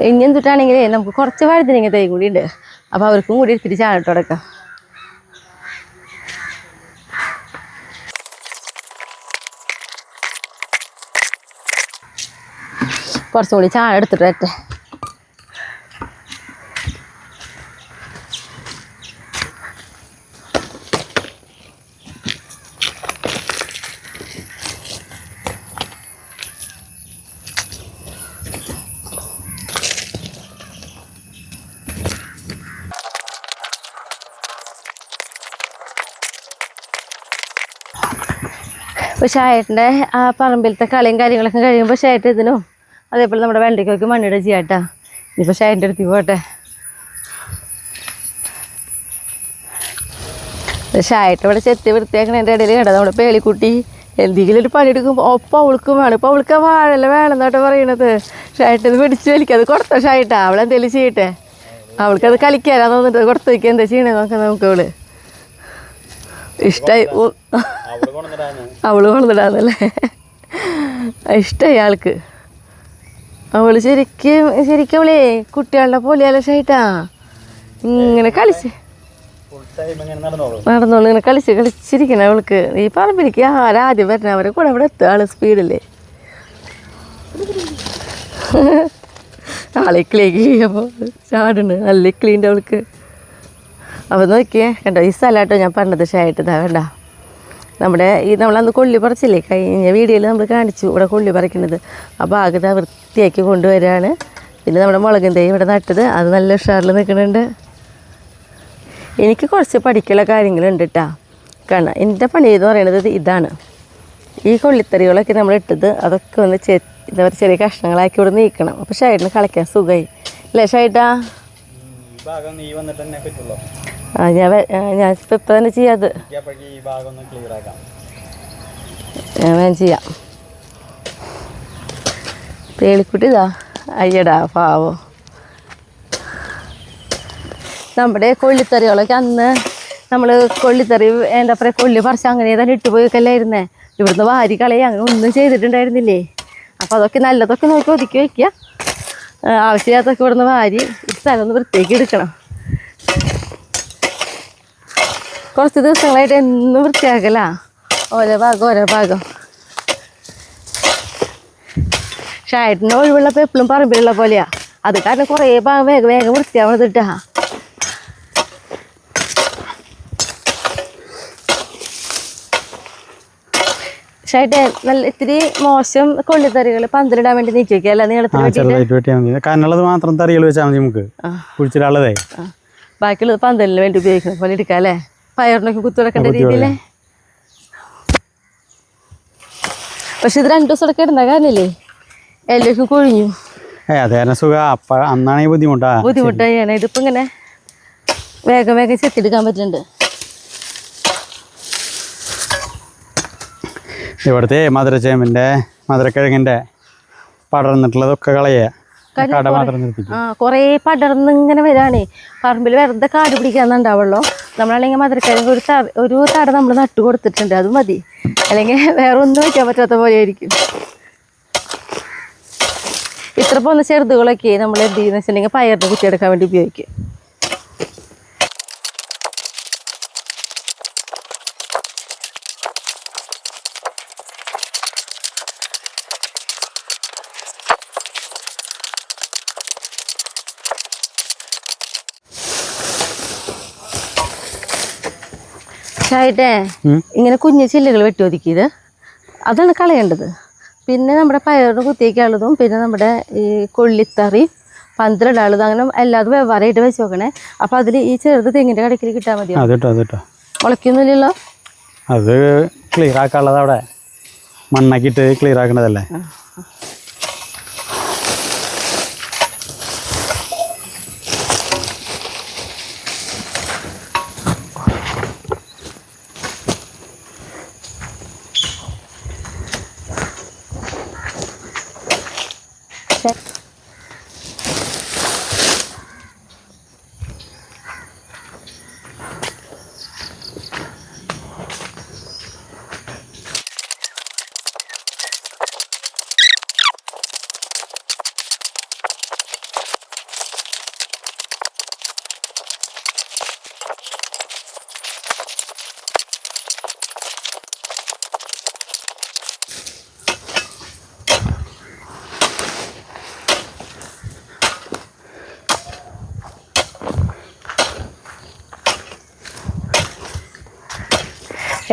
ഇനി എന്തിട്ടാണെങ്കിലേ നമുക്ക് കുറച്ച് വഴുതനങ്ങ തൈ കൂടി ഉണ്ട്. അപ്പോൾ അവർക്കും കൂടി ഇത്തിരി ചാണകം തുടക്കാം. കുറച്ചും കൂടി ചാണകം എടുത്തിട്ട് വരട്ടെ. ഇപ്പോൾ ഷായേട്ടൻ്റെ ആ പറമ്പിലത്തെ കളിയും കാര്യങ്ങളൊക്കെ കഴിയുമ്പോൾ ഷായേട്ടൻ ഇതിനും അതേപോലെ നമ്മുടെ വെണ്ടയ്ക്കൊക്കെ മണ്ണിട ചെയ്യാട്ടാ. ഇനിയിപ്പോൾ ഷായേട്ടൻ്റെ അടുത്ത് പോട്ടെ. ഷായേട്ടൻ ഇവിടെ ചെത്തി വൃത്തിയാക്കണതിൻ്റെ ഇടയിൽ കേട്ടോ നമ്മുടെ പേളിക്കുട്ടി എന്തെങ്കിലും ഒരു പണിയെടുക്കുമ്പോൾ ഒപ്പം അവൾക്കും വേണം. ഇപ്പോൾ അവൾക്ക് വാഴല്ല വേണമെന്നോട്ടെ പറയണത്. ഷായേട്ടത് പിടിച്ച് വലിക്കുക. അത് കൊടുത്തോ ഷായേട്ടാ, അവളെന്തെങ്കിലും ചെയ്യട്ടെ. അവൾക്കത് കളിക്കാനാന്ന് തോന്നിട്ട് കൊടുത്തു വയ്ക്കുക. എന്താ ചെയ്യണേ നോക്കാം നമുക്ക്. അവള് ഇഷ്ടമായി, അവള് കൊണ്ടിടാന്നല്ലേ, ഇഷ്ടമായി ആൾക്ക്. അവള് ശരിക്കും അവളേ കുട്ടികളുടെ പോലെയല്ല ഷൈട്ടാ. ഇങ്ങനെ കളിച്ച് നടന്നോളൂ, ഇങ്ങനെ കളിച്ചിരിക്കണം അവൾക്ക്. ഈ പറമ്പിലേക്ക് ആരാദ്യം വരണ അവരെ കൂടെ അവിടെ എത്തുക. ആള് സ്പീഡില്ലേ ആളെക്കിലേക്ക് അപ്പോൾ ചാടുന്നു. നല്ല ക്ലീൻ്റെ അവൾക്ക്. അപ്പോൾ നോക്കിയേ കണ്ടോ, ഈ സ്ഥലമായിട്ടോ ഞാൻ പറഞ്ഞത് ഷായിട്ട്. ഇതാ വേണ്ട നമ്മുടെ നമ്മളന്ന് കൊള്ളി പറിച്ചില്ലേ, കഴിഞ്ഞ വീഡിയോയിൽ നമ്മൾ കാണിച്ചു ഇവിടെ കൊള്ളി പറിക്കുന്നത്. അപ്പോൾ ആകെ വൃത്തിയാക്കി കൊണ്ടുവരികയാണ്. പിന്നെ നമ്മുടെ മുളകും തൈ ഇവിടെ നട്ടത്, അത് നല്ല ഉഷാറിൽ നിൽക്കുന്നുണ്ട്. എനിക്ക് കുറച്ച് പഠിക്കുള്ള കാര്യങ്ങളുണ്ട് കേട്ടോ. കാരണം എൻ്റെ പണി എന്ന് പറയുന്നത് ഇതാണ്. ഈ കൊള്ളിത്തറികളൊക്കെ നമ്മൾ ഇട്ടത് അതൊക്കെ ഒന്ന് ഇതവർ ചെറിയ കഷ്ണങ്ങളാക്കി ഇവിടെ നീക്കണം. അപ്പോൾ ഷൈഡിന് കളിക്കാൻ സുഖമായി അല്ലേ ഷൈട്ടാ? ആ ഞാൻ ഇപ്പം തന്നെ ചെയ്യാത്, ഞാൻ ചെയ്യാം. പേളിക്കുട്ടി ഇതാ അയ്യടാ പാവോ. നമ്മുടെ കൊള്ളിത്തറികളൊക്കെ അന്ന് നമ്മൾ കൊള്ളിത്തറി എന്താ പറയുക കൊള്ളി പറിച്ച് അങ്ങനെ തന്നെ ഇട്ടുപോയൊക്കെല്ലായിരുന്നേ. ഇവിടുന്ന് വാരി കളയുക അങ്ങനെ ഒന്നും ചെയ്തിട്ടുണ്ടായിരുന്നില്ലേ. അപ്പോൾ അതൊക്കെ നല്ലതൊക്കെ നോക്കി ഒതുക്കി വയ്ക്കുക. ആവശ്യമില്ലാത്തൊക്കെ ഇവിടുന്ന് വാരി സ്ഥലം ഒന്ന് വൃത്തിയാക്കി എടുക്കണം. കുറച്ച് ദിവസങ്ങളായിട്ട് എന്നും വൃത്തിയാക്കല, ഓരോ ഭാഗം. ഷായിട്ടിന് ഒഴിവുള്ളപ്പോൾ എപ്പോഴും പറമ്പിലുള്ള പോലെയാ. അത് കാരണം കുറേ ഭാഗം വേഗം വൃത്തിയാവണത് ഇട്ടാ. ഷായിട്ടെ നല്ല ഇത്തിരി മോശം കൊള്ളിത്തറികൾ പന്തലിടാൻ വേണ്ടി നീക്കി വെക്കുക അല്ല നീളത്തിൽ മാത്രം തറികൾ വെച്ചാൽ മതി നമുക്ക് കുഴിച്ചിടാനുള്ളതേ. ബാക്കിയുള്ളത് പന്തലിന് വേണ്ടി ഉപയോഗിക്കുന്ന പോലെ എടുക്കാം അല്ലേ, പയറിനൊക്കെ കുത്തുടക്കേണ്ട രീതിയിലേ. പക്ഷെ ഇത് 2 ദിവസം ഇടയ്ക്ക് ഇടുന്ന കാരണല്ലേ എല്ലാവർക്കും കൊഴിഞ്ഞു. അന്നാണെങ്കിൽ ബുദ്ധിമുട്ടാണ്. ഇതിപ്പോൾ ഇങ്ങനെ വേഗം ചെത്തിയെടുക്കാൻ പറ്റുന്നുണ്ട്. ഇവിടുത്തെ മധുരച്ചേമ്പിൻ്റെ മധുരക്കിഴങ്ങിൻ്റെ പടർന്നിട്ടുള്ളതൊക്കെ കളയുക, കട മാത്രം നിർത്തിക്കും. കുറേ പടർന്ന് ഇങ്ങനെ വരാണേ. പറമ്പിൽ വെറുതെ കാട് പിടിക്കാന്നുണ്ടാവുള്ളൂ. നമ്മളാണെങ്കിൽ മധുരക്കിഴങ്ങ് ഒരു തട നമ്മൾ നട്ടു കൊടുത്തിട്ടുണ്ട്, അത് മതി. അല്ലെങ്കിൽ വേറെ ഒന്നും വയ്ക്കാൻ പറ്റാത്ത പോലെ ആയിരിക്കും. ഇത്ര പോകുന്ന ചെറുതുകളൊക്കെ നമ്മൾ എന്ത് ചെയ്യുന്ന വെച്ചിട്ടുണ്ടെങ്കിൽ പയറിന് കുത്തിയെടുക്കാൻ വേണ്ടി ഉപയോഗിക്കും. ായിട്ടേ ഇങ്ങനെ കുഞ്ഞു ചില്ലുകൾ വെട്ടി ഒതുക്കിയത് അതാണ് കളയേണ്ടത്. പിന്നെ നമ്മുടെ പയറിന് കുത്തിയേക്കാനുള്ളതും പിന്നെ നമ്മുടെ ഈ കൊള്ളിത്തറി 12 ആളുകൾ അങ്ങനെ എല്ലാതും വെവ്വേറെയായിട്ട് വെച്ച് നോക്കണേ. അപ്പോൾ അതിൽ ഈ ചെറുത് തെങ്ങിൻ്റെ കടക്കിൽ കിട്ടാൻ മതിയോ? അതിട്ടോ മുളയ്ക്കൊന്നുമില്ലല്ലോ. അത് ക്ലിയർ ആക്കാനുള്ളത് അവിടെ മണ്ണാക്കിയിട്ട് ക്ലിയർ ആക്കണതല്ലേ.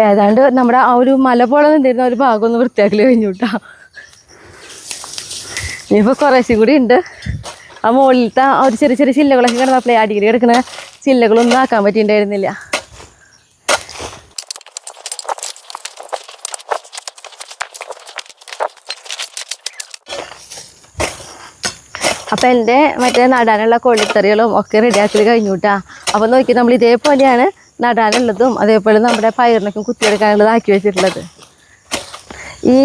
ഏതാണ്ട് നമ്മുടെ ആ ഒരു മല പോലെ നിന്നിരുന്ന ഒരു ഭാഗം ഒന്ന് വൃത്തിയാക്കൽ കഴിഞ്ഞു കേട്ടോ. ഇനിയിപ്പോൾ കുറേശ്ശും കൂടി ഉണ്ട്. ആ മുകളിലത്തെ ആ ഒരു ചെറിയ ചെറിയ ചില്ലകളൊക്കെ കിടന്നപ്പോഴേ അടിയിൽ കിടക്കുന്ന ചില്ലകളൊന്നും ആക്കാൻ പറ്റിയിട്ടുണ്ടായിരുന്നില്ല. അപ്പം എൻ്റെ മറ്റേ നടാനുള്ള കൊള്ളിത്തറികളും ഒക്കെ റെഡിയാക്കൽ കഴിഞ്ഞു കേട്ടോ. അപ്പോൾ നോക്കി നമ്മൾ ഇതേപോലെയാണ് നടാനുള്ളതും അതേപോലെ നമ്മുടെ പയറിനൊക്കെ കുത്തിയെടുക്കാനുള്ളത് ആക്കി വെച്ചിട്ടുള്ളത്. ഈ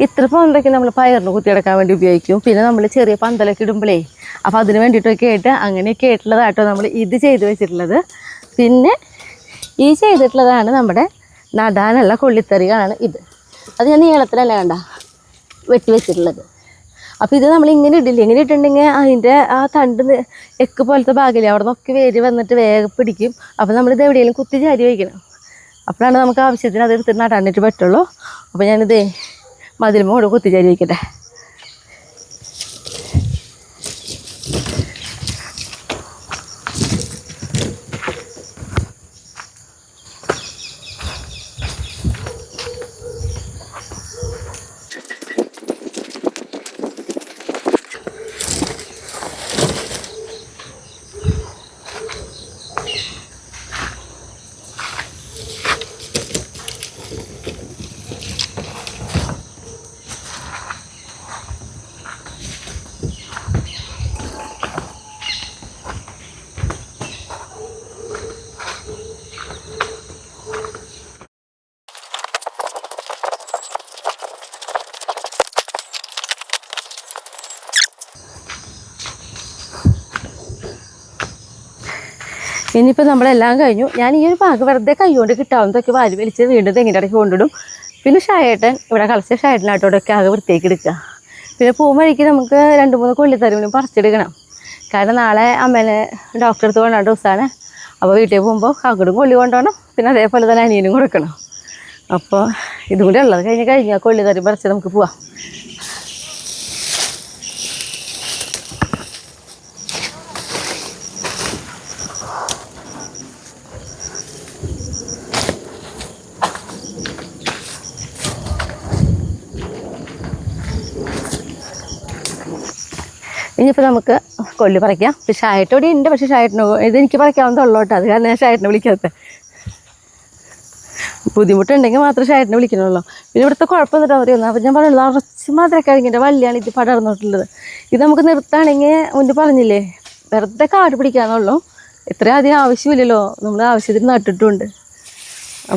ഇത്ര പന്തൊക്കെ നമ്മൾ പയറിന് കുത്തിയെടുക്കാൻ വേണ്ടി ഉപയോഗിക്കും. പിന്നെ നമ്മൾ ചെറിയ പന്തലൊക്കെ ഇടുമ്പോഴേ അപ്പോൾ അതിന് വേണ്ടിയിട്ടൊക്കെ ആയിട്ട് അങ്ങനെയൊക്കെ ആയിട്ടുള്ളതാട്ടോ നമ്മൾ ഇത് ചെയ്ത് വെച്ചിട്ടുള്ളത്. പിന്നെ ഈ ചെയ്തിട്ടുള്ളതാണ് നമ്മുടെ നടാനുള്ള കൊള്ളിത്തറികളാണ് ഇത്. അത് ഞാൻ നീളത്തിലല്ല കണ്ട വെട്ടി വെച്ചിട്ടുള്ളത്. അപ്പോൾ ഇത് നമ്മൾ ഇങ്ങനെ ഇടില്ല. ഇങ്ങനെ ഇട്ടിട്ടുണ്ടെങ്കിൽ അതിൻ്റെ ആ തണ്ട് എക്ക് പോലത്തെ ഭാഗമില്ല, അവിടെ നിന്നൊക്കെ വേര് വന്നിട്ട് വേഗം പിടിക്കും. അപ്പോൾ നമ്മളിത് എവിടെയെങ്കിലും കുത്തി ചാരി വയ്ക്കണം. അപ്പോഴാണ് നമുക്ക് ആവശ്യത്തിന് അത് എടുത്തിട്ട് നടാനായിട്ട് പറ്റുള്ളൂ. അപ്പോൾ ഞാനിതേ മതിലുമോട് കുത്തി ചാരി വയ്ക്കട്ടെ. ഇനിയിപ്പോൾ നമ്മളെല്ലാം കഴിഞ്ഞു. ഞാൻ ഈ ഒരു ഭാഗം വെറുതെ കൈകൊണ്ട് കിട്ടാവുന്നതൊക്കെ വാരി വലിച്ച് വീണ്ടും തെങ്ങിൻ്റെ ഇടയ്ക്ക് കൊണ്ടിടും. പിന്നെ ഷായേട്ടൻ ഇവിടെ കളിച്ച ഷായേട്ടനായിട്ടോടൊക്കെ ആകെ വൃത്തിയാക്കി എടുക്കുക. പിന്നെ പോകുമ്പോഴേക്ക് നമുക്ക് 2-3 കൊള്ളിത്തറിവിനും പറിച്ചെടുക്കണം. കാരണം നാളെ അമ്മേനെ ഡോക്ടറെ അടുത്ത് കൊണ്ടാണ് ദിവസമാണ്. അപ്പോൾ വീട്ടിൽ പോകുമ്പോൾ അങ്ങോട്ടും കൊള്ളി കൊണ്ടുപോകണം. പിന്നെ അതേപോലെ തന്നെ അനിയനും കൊടുക്കണം. അപ്പോൾ ഇതും കൂടി ഉള്ളത് കഴിഞ്ഞാൽ കൊള്ളിത്തറി പറിച്ച് നമുക്ക് പോവാം. ഇനിയിപ്പോൾ നമുക്ക് കൊള്ളി പറിക്കാം. പക്ഷേ ഷായേട്ടോടെ ഉണ്ട്. പക്ഷേ ഷായേട്ടന് ഇതെനിക്ക് പറിക്കാവുന്നതുള്ളൂ കേട്ടോ. അത് കാരണം ഞാൻ ഷായേട്ടനെ വിളിക്കാത്തത്. ബുദ്ധിമുട്ടുണ്ടെങ്കിൽ മാത്രമേ ഷായേട്ടനെ വിളിക്കണുള്ളൂ. പിന്നെ ഇവിടുത്തെ കുഴപ്പമൊന്നും അറിയുന്നു. അപ്പോൾ ഞാൻ പറയുന്നത് നിറച്ച് മധുരക്കിഴങ്ങിൻ്റെ വള്ളിയാണ് ഇത് പടർന്നിട്ടുള്ളത്. ഇത് നമുക്ക് നിർത്തുകയാണെങ്കിൽ മുന്നേ പറഞ്ഞില്ലേ വെറുതെ കാട് പിടിക്കാന്നുള്ളൂ. ഇത്രയും അധികം ആവശ്യമില്ലല്ലോ, നമ്മൾ ആവശ്യത്തിന് നട്ടിട്ടുണ്ട്.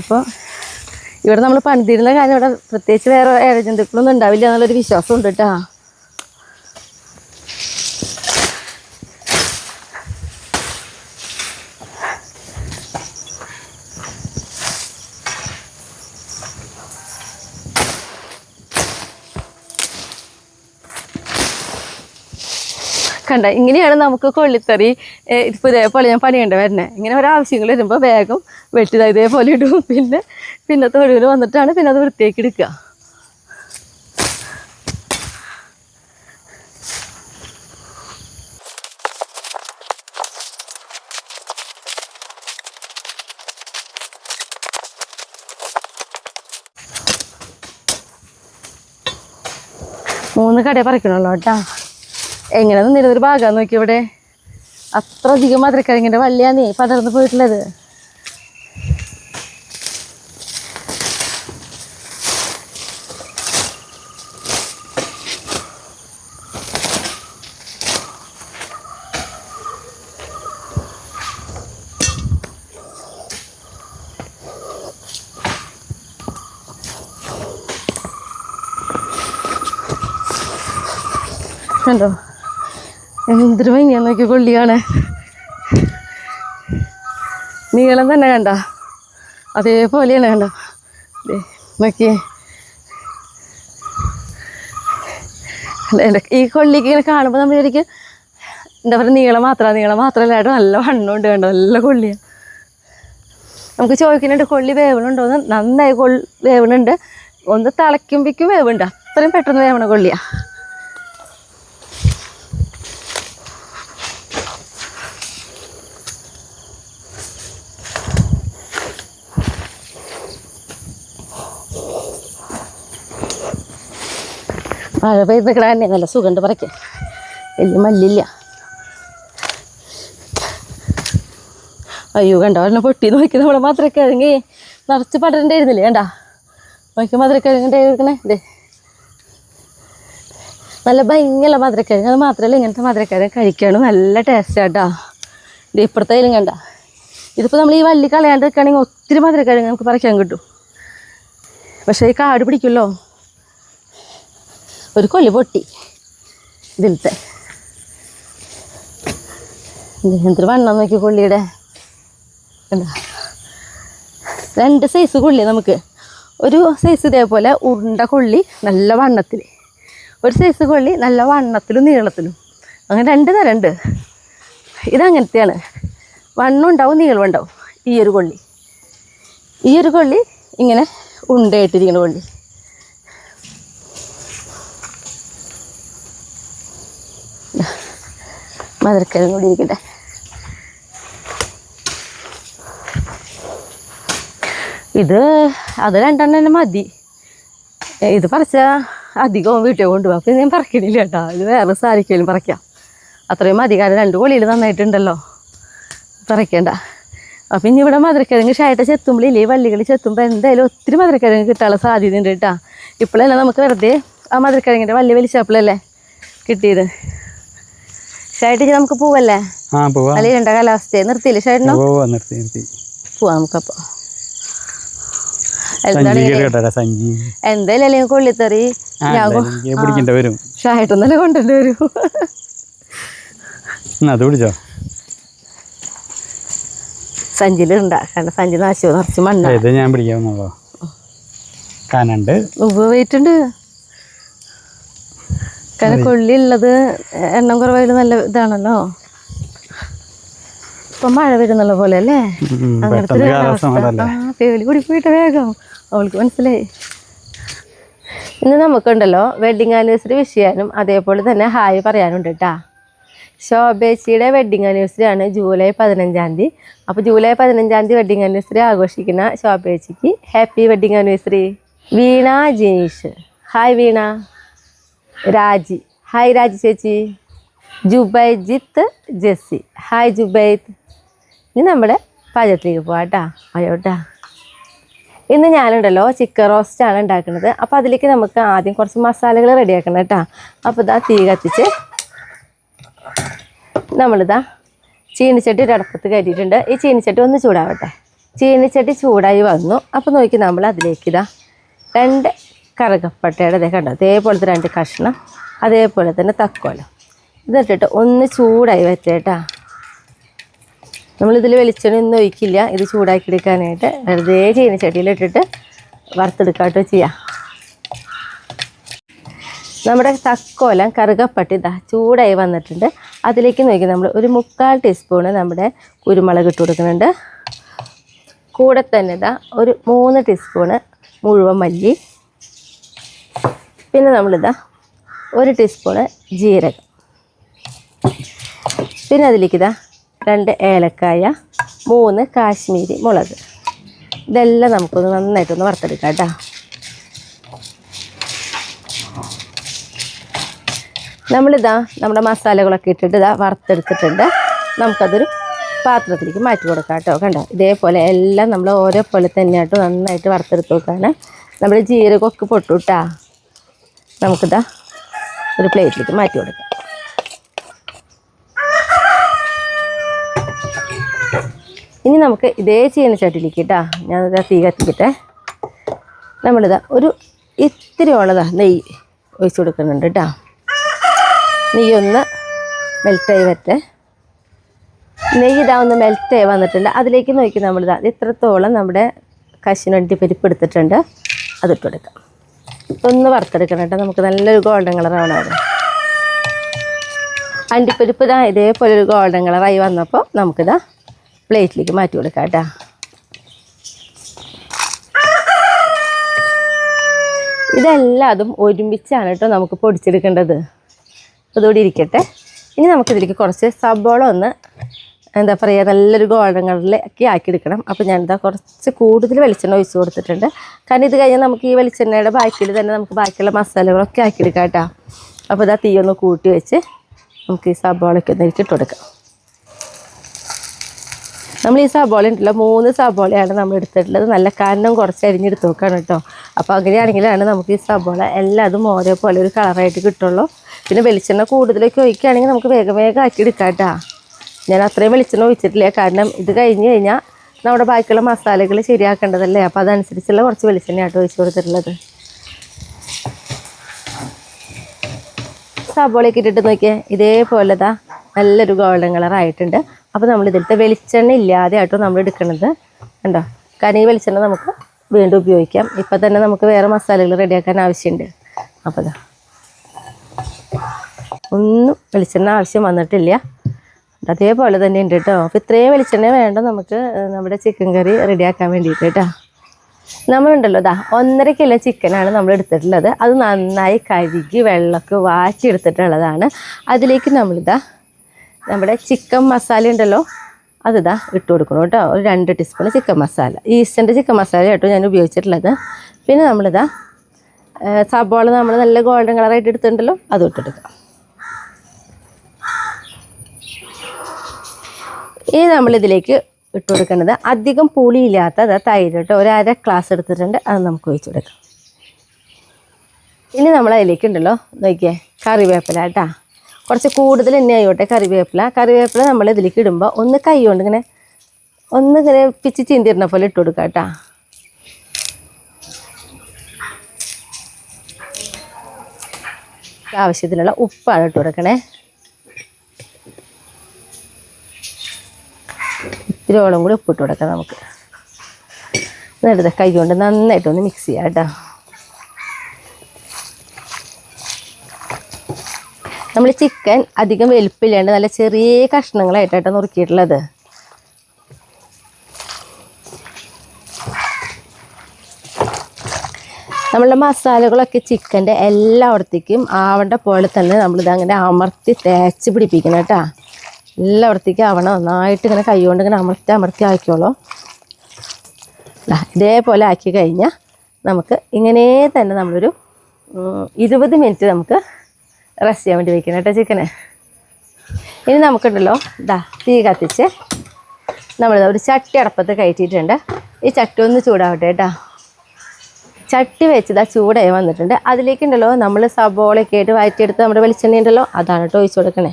അപ്പോൾ ഇവിടെ നമ്മൾ പണിതിരുന്ന കാര്യം ഇവിടെ പ്രത്യേകിച്ച് വേറെ ഏഴജന്തുക്കളൊന്നും ഉണ്ടാവില്ല എന്നുള്ളൊരു വിശ്വാസം ഉണ്ട് കേട്ടോ. കണ്ട ഇങ്ങനെയാണ് നമുക്ക് കൊള്ളിത്തറി ഇപ്പോൾ ഇതേപോലെ ഞാൻ പണിയേണ്ട വരുന്നത്. ഇങ്ങനെ ഒരാവശ്യങ്ങൾ വരുമ്പോൾ വേഗം വെട്ടിത ഇതേപോലെ ഇടും. പിന്നെ തൊഴിൽ വന്നിട്ടാണ് പിന്നെ അത് വൃത്തിയാക്കി എടുക്കുക. മൂന്ന് കട പറിക്കണല്ലോ കേട്ടോ. എങ്ങനെ നിന്നിരുന്നൊരു ഭാഗം നോക്കി ഇവിടെ അത്ര അധികം മധുരക്കിഴങ്ങിൻ്റെ വള്ളിയാന്നേ പടർന്ന് പോയിട്ടുള്ളത്. കണ്ടോ എന്തൊരു ഭംഗിയാ നോക്കി കൊള്ളിയാണ്. നീളം തന്നെ കണ്ട അതേപോലെയാണ് കണ്ടോ നോക്കിയേ. ഈ കൊള്ളിക്ക് ഇങ്ങനെ കാണുമ്പോൾ നമ്മൾ ശരിക്കും എന്താ പറയുക നീളം മാത്രമല്ലായിട്ട് നല്ല വണ്ണമുണ്ട് കണ്ടോ, നല്ല കൊള്ളിയാണ്. നമുക്ക് ചോദിക്കുന്നുണ്ട് കൊള്ളി വേവണുണ്ടോയെന്ന്. നന്നായി വേവണുണ്ട്. ഒന്ന് തിളയ്ക്കുമ്പോഴേക്കും വേവുണ്ട്. അത്രയും പെട്ടെന്ന് വേവണ കൊള്ളിയാണ്. മഴ പെയ്ത് നിൽക്കണ തന്നെ നല്ല സുഖമുണ്ട് പറിക്കാൻ. വലിയ മല്ലില്ല. അയ്യോ കണ്ടോ ഒരെണ്ണം പൊട്ടി നോക്കി. നമ്മളെ മധുരക്കിഴങ്ങി നിറച്ച് പടരണ്ടായിരുന്നില്ലേ കണ്ടാ നോക്കി മധുരക്കിഴങ്ങിൻ്റെ ഇതേ നല്ല ഭംഗിയുള്ള മധുരക്കിഴങ്ങ്. അത് മാത്രമല്ല ഇങ്ങനത്തെ മധുരക്കിഴങ്ങ് കഴിക്കാനും നല്ല ടേസ്റ്റാട്ടാ. ഇത് ഇപ്പുറത്തേലും കണ്ട. ഇതിപ്പോൾ നമ്മൾ ഈ വള്ളി കളയാണ്ട് വെക്കുകയാണെങ്കിൽ ഒത്തിരി മധുരക്കിഴങ്ങ് നമുക്ക് പറിക്കാൻ കിട്ടും. പക്ഷേ ഈ കാട് പിടിക്കുമല്ലോ. ഒരു കൊല്ലി പൊട്ടി ഇതിലത്തെ. എന്തൊരു വണ്ണം നോക്കി കൊള്ളിയുടെ. എന്താ 2 സൈസ് കൊള്ളി നമുക്ക്. ഒരു സൈസ് ഇതേപോലെ ഉരുണ്ട കൊള്ളി നല്ല വണ്ണത്തിൽ, ഒരു സൈസ് കൊള്ളി നല്ല വണ്ണത്തിലും നീളത്തിലും. അങ്ങനെ 2 തരം ഉണ്ട്. ഇതങ്ങനത്തെയാണ്. വണ്ണം ഉണ്ടാവും നീളം ഉണ്ടാവും. ഈ ഒരു കൊള്ളി ഇങ്ങനെ ഉണ്ടയായിട്ടിരിക്കുന്ന കൊള്ളി. മധുരക്കിഴങ്ങ് കൂടി ഇരിക്കട്ടെ. അത് 2 തന്നെ മതി. ഇത് പറിച്ചാൽ അധികവും വീട്ടിൽ കൊണ്ടുപോകാം. അപ്പം ഞാൻ പറിക്കണില്ല കേട്ടോ. ഇത് വേറെ സാരിക്കലും പറിക്കാം. അത്രയും മതി. കാരണം 2 കൊള്ളിയിൽ നന്നായിട്ടുണ്ടല്ലോ, പറിക്കണ്ട. അപ്പം ഇനി ഇവിടെ മധുരക്കിഴങ്ങ് ഷായിട്ട് ചെത്തുമ്പോഴില്ലേ, ഈ വള്ളികൾ ചെത്തുമ്പോൾ എന്തായാലും ഒത്തിരി മധുരക്കിഴങ്ങ് കിട്ടാനുള്ള സാധ്യതയുണ്ട് കേട്ടോ. ഇപ്പോഴല്ല നമുക്ക് വെറുതെ ആ മധുരക്കിഴങ്ങിൻ്റെ വള്ളി വലിച്ചപ്പോഴല്ലേ കിട്ടിയത്. ഷായിട്ട് നമുക്ക് പോവല്ലേ? അല്ലെങ്കിൽ 2 കാലാവസ്ഥയെ നിർത്തിയില്ലേ ഷായിട്ടിനോ? പോവാം നമുക്കപ്പോൾ. എന്തായാലും അല്ലെങ്കിൽ കൊള്ളിത്തറി ഷായിട്ടൊന്നല്ലേ കൊണ്ടുവരേണ്ടി വരും. സഞ്ചിയിലുണ്ടാ കാരണം സഞ്ചി നാശോ നിറച്ച് മണ്ണ. ഞാൻ പിടിക്കാവുന്നോ വെയിറ്റ് ഉണ്ട്. കാരണം കൊള്ളി ഉള്ളത് എണ്ണം കുറവായാലും നല്ല ഇതാണല്ലോ. ഇപ്പം മഴ വരുന്നുള്ള പോലെ അല്ലേ, അങ്ങനത്തെ ഒരു അവസ്ഥ. പേലി കൂടി പോയിട്ട് വേഗം അവൾക്ക് മനസ്സിലായി. ഇന്ന് നമുക്കുണ്ടല്ലോ വെഡ്ഡിങ് ആനിവേഴ്സറി വിഷ് ചെയ്യാനും അതേപോലെ തന്നെ ഹായ് പറയാനുണ്ട് കേട്ടാ. ശോഭേച്ചിയുടെ വെഡ്ഡിങ് ആനിവേഴ്സറി ആണ് ജൂലൈ 15-ാം തീയതി. അപ്പോൾ ജൂലൈ 15-ാം തീയതി വെഡ്ഡിങ് ആനിവേഴ്സറി ആഘോഷിക്കുന്ന ശോഭേച്ചിക്ക് ഹാപ്പി വെഡ്ഡിങ് ആനിവേഴ്സറി. വീണ ജനീഷ് ഹായ് വീണ. രാജി ഹായ് രാജി ചേച്ചി. ജുബൈജിത്ത് ജെസ്സി ഹായ് ജുബൈത്ത്. ഇനി നമ്മുടെ പാചകത്തിലേക്ക് പോവാം കേട്ടോ. അയ്യോട്ടാ ഇന്ന് ഞാനുണ്ടല്ലോ ചിക്കൻ റോസ്റ്റാണ് ഉണ്ടാക്കുന്നത്. അപ്പോൾ അതിലേക്ക് നമുക്ക് ആദ്യം കുറച്ച് മസാലകൾ റെഡിയാക്കണം കേട്ടോ. അപ്പോൾ ഇതാ തീ കത്തിച്ച് നമ്മളിതാ ചീനിച്ചട്ടി ഒരു അടുപ്പത്ത് കയറ്റിയിട്ടുണ്ട്. ഈ ചീനിച്ചട്ടി ഒന്ന് ചൂടാവട്ടെ. ചീനിച്ചട്ടി ചൂടായി വന്നു. അപ്പോൾ നോക്കി നമ്മൾ അതിലേക്ക് ഇതാ 2 കറുകപ്പട്ടയുടെ ഇതേ കണ്ടോ, അതേപോലത്തെ 2 കഷ്ണം, അതേപോലെ തന്നെ തക്കോലം ഇതിട്ടിട്ട് ഒന്ന് ചൂടായി വെച്ചേട്ടാ. നമ്മളിതിൽ വെളിച്ചെണ്ണ ഒന്നും ഒഴിക്കില്ല. ഇത് ചൂടാക്കി എടുക്കാനായിട്ട് വെറുതെ ചീനിച്ചട്ടിയിലിട്ടിട്ട് വറുത്തെടുക്കാട്ടോ ചെയ്യാം. നമ്മുടെ തക്കോലം കറുകപ്പട്ടി ഇതാ ചൂടായി വന്നിട്ടുണ്ട്. അതിലേക്ക് നോക്കി നമ്മൾ ഒരു 3/4 ടീസ്പൂണ് നമ്മുടെ കുരുമുളക് ഇട്ട് കൊടുക്കുന്നുണ്ട്. കൂടെ തന്നെ ഇതാ ഒരു 3 ടീസ്പൂണ് മുഴുവൻ മല്ലി, പിന്നെ നമ്മളിതാ 1 ടീസ്പൂണ് ജീരകം, പിന്നെ അതിലേക്ക് ഇതാ 2 ഏലക്കായ, 3 കാശ്മീരി മുളക്. ഇതെല്ലാം നമുക്കൊന്ന് നന്നായിട്ടൊന്ന് വറുത്തെടുക്കാം കേട്ടോ. നമ്മളിതാ നമ്മുടെ മസാലകളൊക്കെ ഇട്ടിട്ട് ഇതാ വറുത്തെടുത്തിട്ടുണ്ട്. നമുക്കതൊരു പാത്രത്തിലേക്ക് മാറ്റി കൊടുക്കാം കേട്ടോ. കണ്ടോ, ഇതേപോലെ എല്ലാം നമ്മൾ ഓരോ പോലെ തന്നെയായിട്ട് നന്നായിട്ട് വറുത്തെടുത്ത് നോക്കാണ്. നമ്മൾ ജീരകമൊക്കെ പൊട്ടുട്ടാ. നമുക്കിതാ ഒരു പ്ലേറ്റിലേക്ക് മാറ്റി കൊടുക്കാം. ഇനി നമുക്ക് ഇതേ ചീനച്ചട്ടിയിലേക്ക് കേട്ടോ, ഞാനിതാ തീ കത്തിക്കട്ടെ. നമ്മളിതാ ഒരു ഇത്തിരിയോളതാ നെയ്യ് ഒഴിച്ച് കൊടുക്കുന്നുണ്ട് കേട്ടോ. നെയ്യൊന്ന് മെൽറ്റായി വരട്ടെ. നെയ്യ് ഇതാ ഒന്ന് മെൽറ്റായി വന്നിട്ടുണ്ട്. അതിലേക്ക് നോക്കി നമ്മളിതാ ഇത്രത്തോളം നമ്മുടെ കശുവണ്ടി പരിപ്പ് എടുത്തിട്ടുണ്ട്, അതിട്ട് കൊടുക്കാം. ഒന്ന് വറുത്തെടുക്കണം കേട്ടോ. നമുക്ക് നല്ലൊരു ഗോൾഡൻ കളറാണ് അവിടെ. അണ്ടിപ്പരിപ്പ് ഇതാ ഇതേപോലെ ഒരു ഗോൾഡൻ കളറായി വന്നപ്പോൾ നമുക്കിതാ പ്ലേറ്റിലേക്ക് മാറ്റി കൊടുക്കാം കേട്ടോ. ഇതെല്ലാതും ഒരുമിച്ചാണ് കേട്ടോ നമുക്ക് പൊടിച്ചെടുക്കേണ്ടത്. അതുകൂടി ഇരിക്കട്ടെ. ഇനി നമുക്കിതിലേക്ക് കുറച്ച് സബോള ഒന്ന് എന്താ പറയുക നല്ലൊരു ഗോൾഡൻ കളറിലേക്ക് ആക്കിയെടുക്കണം. അപ്പോൾ ഞാനിതാ കുറച്ച് കൂടുതൽ വെളിച്ചെണ്ണ ഒഴിച്ച് കൊടുത്തിട്ടുണ്ട്. കാരണം ഇത് കഴിഞ്ഞാൽ നമുക്ക് ഈ വെളിച്ചെണ്ണയുടെ ബാക്കിൽ തന്നെ നമുക്ക് ബാക്കിയുള്ള മസാലകളൊക്കെ ആക്കിയെടുക്കാം കേട്ടോ. അപ്പോൾ ഇതാ തീ ഒന്ന് കൂട്ടി വെച്ച് നമുക്ക് ഈ സബോളയ്ക്ക് ഒന്ന് ഇട്ട് കൊടുക്കാം. നമ്മൾ ഈ സബോള ഉണ്ടല്ലോ 3 സബോളയാണ് നമ്മൾ എടുത്തിട്ടുള്ളത്. നല്ല കനം കുറച്ച് അരിഞ്ഞെടുത്ത് നോക്കുകയാണ് കേട്ടോ. അപ്പോൾ അങ്ങനെയാണെങ്കിലാണ് നമുക്ക് ഈ സബോള എല്ലാതും ഓരോ പോലെ ഒരു കളറായിട്ട് കിട്ടുള്ളൂ. പിന്നെ വെളിച്ചെണ്ണ കൂടുതലൊക്കെ ഒഴിക്കുകയാണെങ്കിൽ നമുക്ക് വേഗം ആക്കി എടുക്കാം കേട്ടോ. ഞാൻ അത്രയും വെളിച്ചെണ്ണ ഒഴിച്ചിട്ടില്ല. കാരണം ഇത് കഴിഞ്ഞ് കഴിഞ്ഞാൽ നമ്മുടെ ബാക്കിയുള്ള മസാലകൾ ശരിയാക്കേണ്ടതല്ലേ. അപ്പോൾ അതനുസരിച്ചുള്ള കുറച്ച് വെളിച്ചെണ്ണയായിട്ട് ഒഴിച്ച് കൊടുത്തിട്ടുള്ളത്. സബോളയൊക്കെ ഇട്ടിട്ട് നോക്കിയാൽ ഇതേപോലെതാ നല്ലൊരു ഗോൾഡൻ കളറായിട്ടുണ്ട്. അപ്പോൾ നമ്മളിതിലത്തെ വെളിച്ചെണ്ണ ഇല്ലാതെ ആട്ടോ നമ്മൾ എടുക്കുന്നത് കണ്ടോ. കാരണം ഈ വെളിച്ചെണ്ണ നമുക്ക് വീണ്ടും ഉപയോഗിക്കാം. ഇപ്പം തന്നെ നമുക്ക് വേറെ മസാലകൾ റെഡിയാക്കാൻ ആവശ്യമുണ്ട്. അപ്പോൾ ഇതാ ഒന്നും വെളിച്ചെണ്ണ ആവശ്യം വന്നിട്ടില്ല. അതേപോലെ തന്നെ ഉണ്ട് കേട്ടോ. അപ്പോൾ ഇത്രയും വെളിച്ചെണ്ണ വേണ്ട നമുക്ക് നമ്മുടെ ചിക്കൻ കറി റെഡിയാക്കാൻ വേണ്ടിയിട്ട് കേട്ടോ. നമ്മളുണ്ടല്ലോ 1.5 കിലോ ചിക്കനാണ് നമ്മൾ എടുത്തിട്ടുള്ളത്. അത് നന്നായി കഴുകി വെള്ളമൊക്കെ വാറ്റിയെടുത്തിട്ടുള്ളതാണ്. അതിലേക്ക് നമ്മളിതാ നമ്മുടെ ചിക്കൻ മസാല ഉണ്ടല്ലോ അതിതാ ഇട്ട് കൊടുക്കണം കേട്ടോ. ഒരു 2 ടീസ്പൂൺ ചിക്കൻ മസാല, ഈസ്റ്റൻ്റെ ചിക്കൻ മസാല കേട്ടോ ഞാൻ ഉപയോഗിച്ചിട്ടുള്ളത്. പിന്നെ നമ്മളിതാ സബോള നമ്മൾ നല്ല ഗോൾഡൻ കളറായിട്ട് എടുത്തിട്ടുണ്ടല്ലോ അത് ഇട്ടെടുക്കാം. ഇനി നമ്മളിതിലേക്ക് ഇട്ട് കൊടുക്കേണ്ടത് അധികം പുളിയില്ലാത്ത തൈര് കേട്ടോ. ഒരു 1/2 ഗ്ലാസ് എടുത്തിട്ടുണ്ട്, അത് നമുക്ക് ഒഴിച്ച് കൊടുക്കാം. ഇനി നമ്മൾ അതിലേക്ക് ഉണ്ടല്ലോ നോക്കിയേ കറിവേപ്പില കേട്ടോ. കുറച്ച് കൂടുതൽ തന്നെ ആയിക്കോട്ടെ കറിവേപ്പില നമ്മൾ ഇതിലേക്ക് ഇടുമ്പോൾ ഒന്ന് കൈ കൊണ്ട് ഇങ്ങനെ പിച്ച് ചീന്തിരുന്ന പോലെ ഇട്ട് കൊടുക്കാം കേട്ടോ. ആവശ്യത്തിനുള്ള ഉപ്പാണ് ഇട്ട് കൊടുക്കണേ. ഇത്തിരിയോളം കൂടി ഉപ്പിട്ട് കൊടുക്കാം നമുക്ക്. എന്നിട്ട് കൈ കൊണ്ട് നന്നായിട്ടൊന്ന് മിക്സ് ചെയ്യാം കേട്ടോ. നമ്മൾ ചിക്കൻ അധികം വലുപ്പില്ലാണ്ട് നല്ല ചെറിയ കഷ്ണങ്ങളായിട്ടാണ് നുറുക്കിയിട്ടുള്ളത്. നമ്മളുടെ മസാലകളൊക്കെ ചിക്കൻ്റെ എല്ലായിടത്തേക്കും ആവേണ്ട പോലെ തന്നെ നമ്മളിത് അങ്ങനെ അമർത്തി തേച്ച് പിടിപ്പിക്കണം കേട്ടോ. എല്ലായിടത്തേക്കും ആവണം. നന്നായിട്ട് ഇങ്ങനെ കൈ കൊണ്ട് ഇങ്ങനെ അമർത്തി ആക്കിയോളൂ. ഇതേപോലെ ആക്കി കഴിഞ്ഞാൽ നമുക്ക് ഇങ്ങനെ തന്നെ നമ്മളൊരു 20 മിനിറ്റ് നമുക്ക് റെസ്റ്റ് ചെയ്യാൻ വേണ്ടി വയ്ക്കണം കേട്ടോ ചിക്കന്. ഇനി നമുക്കുണ്ടല്ലോ തീ കത്തിച്ച് നമ്മളിതാ ഒരു ചട്ടി അടപ്പത്ത് കയറ്റിയിട്ടുണ്ട്. ഈ ചട്ടി ഒന്ന് ചൂടാവട്ടെ കേട്ടോ. ചട്ടി വെച്ച് ചൂടായി വന്നിട്ടുണ്ട്. അതിലേക്കുണ്ടല്ലോ നമ്മൾ സബോളയൊക്കെ ആയിട്ട് വഴറ്റിയെടുത്ത് നമ്മുടെ വെളിച്ചെണ്ണ ഉണ്ടല്ലോ അതാണ് കേട്ടോ ഒഴിച്ച് കൊടുക്കണേ.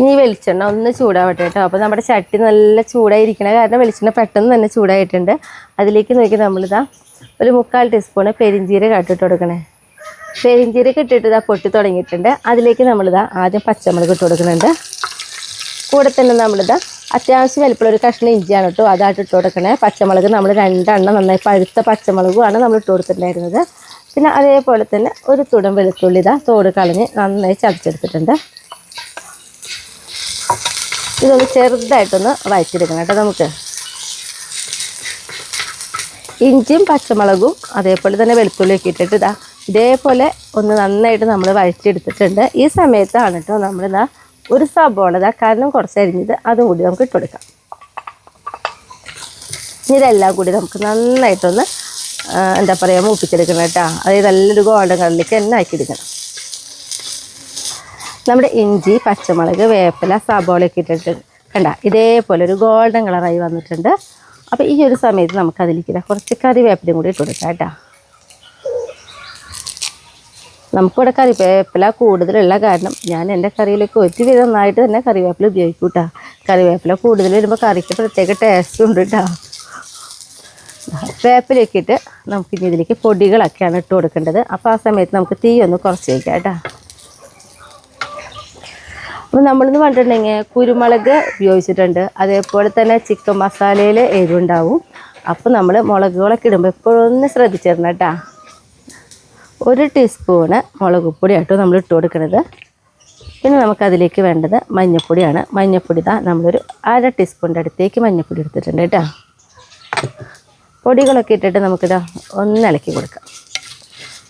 ഇനി വെളിച്ചെണ്ണ ഒന്ന് ചൂടാവട്ടെ കേട്ടോ. അപ്പോൾ നമ്മുടെ ചട്ടി നല്ല ചൂടായിരിക്കണ കാരണം വെളിച്ചെണ്ണ പെട്ടെന്ന് തന്നെ ചൂടായിട്ടുണ്ട്. അതിലേക്ക് നോക്കി നമ്മളിതാ ഒരു 3/4 ടീസ്പൂണ് പെരിഞ്ചീരകം ഇട്ടിട്ട് കൊടുക്കണേ. പെരിഞ്ചീരകം ഇട്ടിട്ട് പൊട്ടി തുടങ്ങിയിട്ടുണ്ട്. അതിലേക്ക് നമ്മളിതാ ആദ്യം പച്ചമുളക് ഇട്ട് കൊടുക്കുന്നുണ്ട്. കൂടെ തന്നെ നമ്മളിതാ അത്യാവശ്യം വലിപ്പമുള്ള ഒരു കഷ്ണം ഇഞ്ചിയാണ് കേട്ടോ അതായിട്ട് ഇട്ട് കൊടുക്കണേ. പച്ചമുളക് നമ്മൾ 2 എണ്ണം നന്നായി പഴുത്ത പച്ചമുളകുമാണ് നമ്മൾ ഇട്ട് കൊടുത്തിട്ടുണ്ടായിരുന്നത്. പിന്നെ അതേപോലെ തന്നെ ഒരു തുടം വെളുത്തുള്ളി തോട് കളഞ്ഞ് നന്നായി ചതച്ചെടുത്തിട്ടുണ്ട്. ഇതൊന്ന് ചെറുതായിട്ടൊന്ന് വഴറ്റിയെടുക്കണം കേട്ടോ. നമുക്ക് ഇഞ്ചിയും പച്ചമുളകും അതേപോലെ തന്നെ വെളുത്തുള്ളിയൊക്കെ ഇട്ടിട്ട് ഇതേപോലെ ഒന്ന് നന്നായിട്ട് നമ്മൾ വഴറ്റിയെടുത്തിട്ടുണ്ട്. ഈ സമയത്താണ് കേട്ടോ നമ്മളിതാ ഒരു സബോള കാരണം കുറച്ച് അരിഞ്ഞത് അതും കൂടി നമുക്ക് ഇട്ട് കൊടുക്കാം. ഇതെല്ലാം കൂടി നമുക്ക് നന്നായിട്ടൊന്ന് എന്താ പറയുക മൂപ്പിച്ചെടുക്കണം കേട്ടോ. അതായത് നല്ലൊരു ഗോൾഡൻ കളറിലേക്ക് തന്നെ ആക്കിയെടുക്കണം. നമ്മുടെ ഇഞ്ചി, പച്ചമുളക്, വേപ്പില, സബോളയൊക്കെ ഇട്ടിട്ട് കണ്ട ഇതേപോലെ ഒരു ഗോൾഡൻ കളറായി വന്നിട്ടുണ്ട്. അപ്പോൾ ഈ ഒരു സമയത്ത് നമുക്കതിലേക്ക് കുറച്ച് കറിവേപ്പിലയും കൂടി ഇട്ട് കൊടുക്കാം കേട്ടോ. നമുക്കിവിടെ കറിവേപ്പില കൂടുതലുള്ള കാരണം ഞാൻ എൻ്റെ കറിയിലേക്ക് ഒരുവിധം നന്നായിട്ട് തന്നെ കറിവേപ്പില ഉപയോഗിക്കും കേട്ടോ. കറിവേപ്പില കൂടുതൽ വരുമ്പോൾ കറിക്ക് പ്രത്യേക ടേസ്റ്റും ഉണ്ട് കേട്ടോ. വേപ്പിലൊക്കെ ഇട്ട് നമുക്കിനി ഇതിലേക്ക് പൊടികളൊക്കെയാണ് ഇട്ട് കൊടുക്കേണ്ടത്. അപ്പോൾ ആ സമയത്ത് നമുക്ക് തീ ഒന്ന് കുറച്ച് വയ്ക്കാം കേട്ടോ. അപ്പോൾ നമ്മളെന്ന് പറഞ്ഞിട്ടുണ്ടെങ്കിൽ കുരുമുളക് ഉപയോഗിച്ചിട്ടുണ്ട്, അതേപോലെ തന്നെ ചിക്കൻ മസാലയിൽ എരിവുണ്ടാവും. അപ്പോൾ നമ്മൾ മുളകുകളൊക്കെ ഇടുമ്പോൾ എപ്പോഴും ഒന്ന് ശ്രദ്ധിച്ചിരുന്നു കേട്ടോ. 1 ടീസ്പൂണ് മുളക് പൊടിയാട്ടോ നമ്മൾ ഇട്ട് കൊടുക്കുന്നത്. പിന്നെ നമുക്കതിലേക്ക് വേണ്ടത് മഞ്ഞൾപ്പൊടിയാണ്. മഞ്ഞൾപ്പൊടി നമ്മളൊരു 1/2 ടീസ്പൂണിൻ്റെ അടുത്തേക്ക് മഞ്ഞൾപ്പൊടി എടുത്തിട്ടുണ്ട് കേട്ടോ. പൊടികളൊക്കെ ഇട്ടിട്ട് നമുക്കിതാ ഒന്ന് ഇളക്കി കൊടുക്കാം.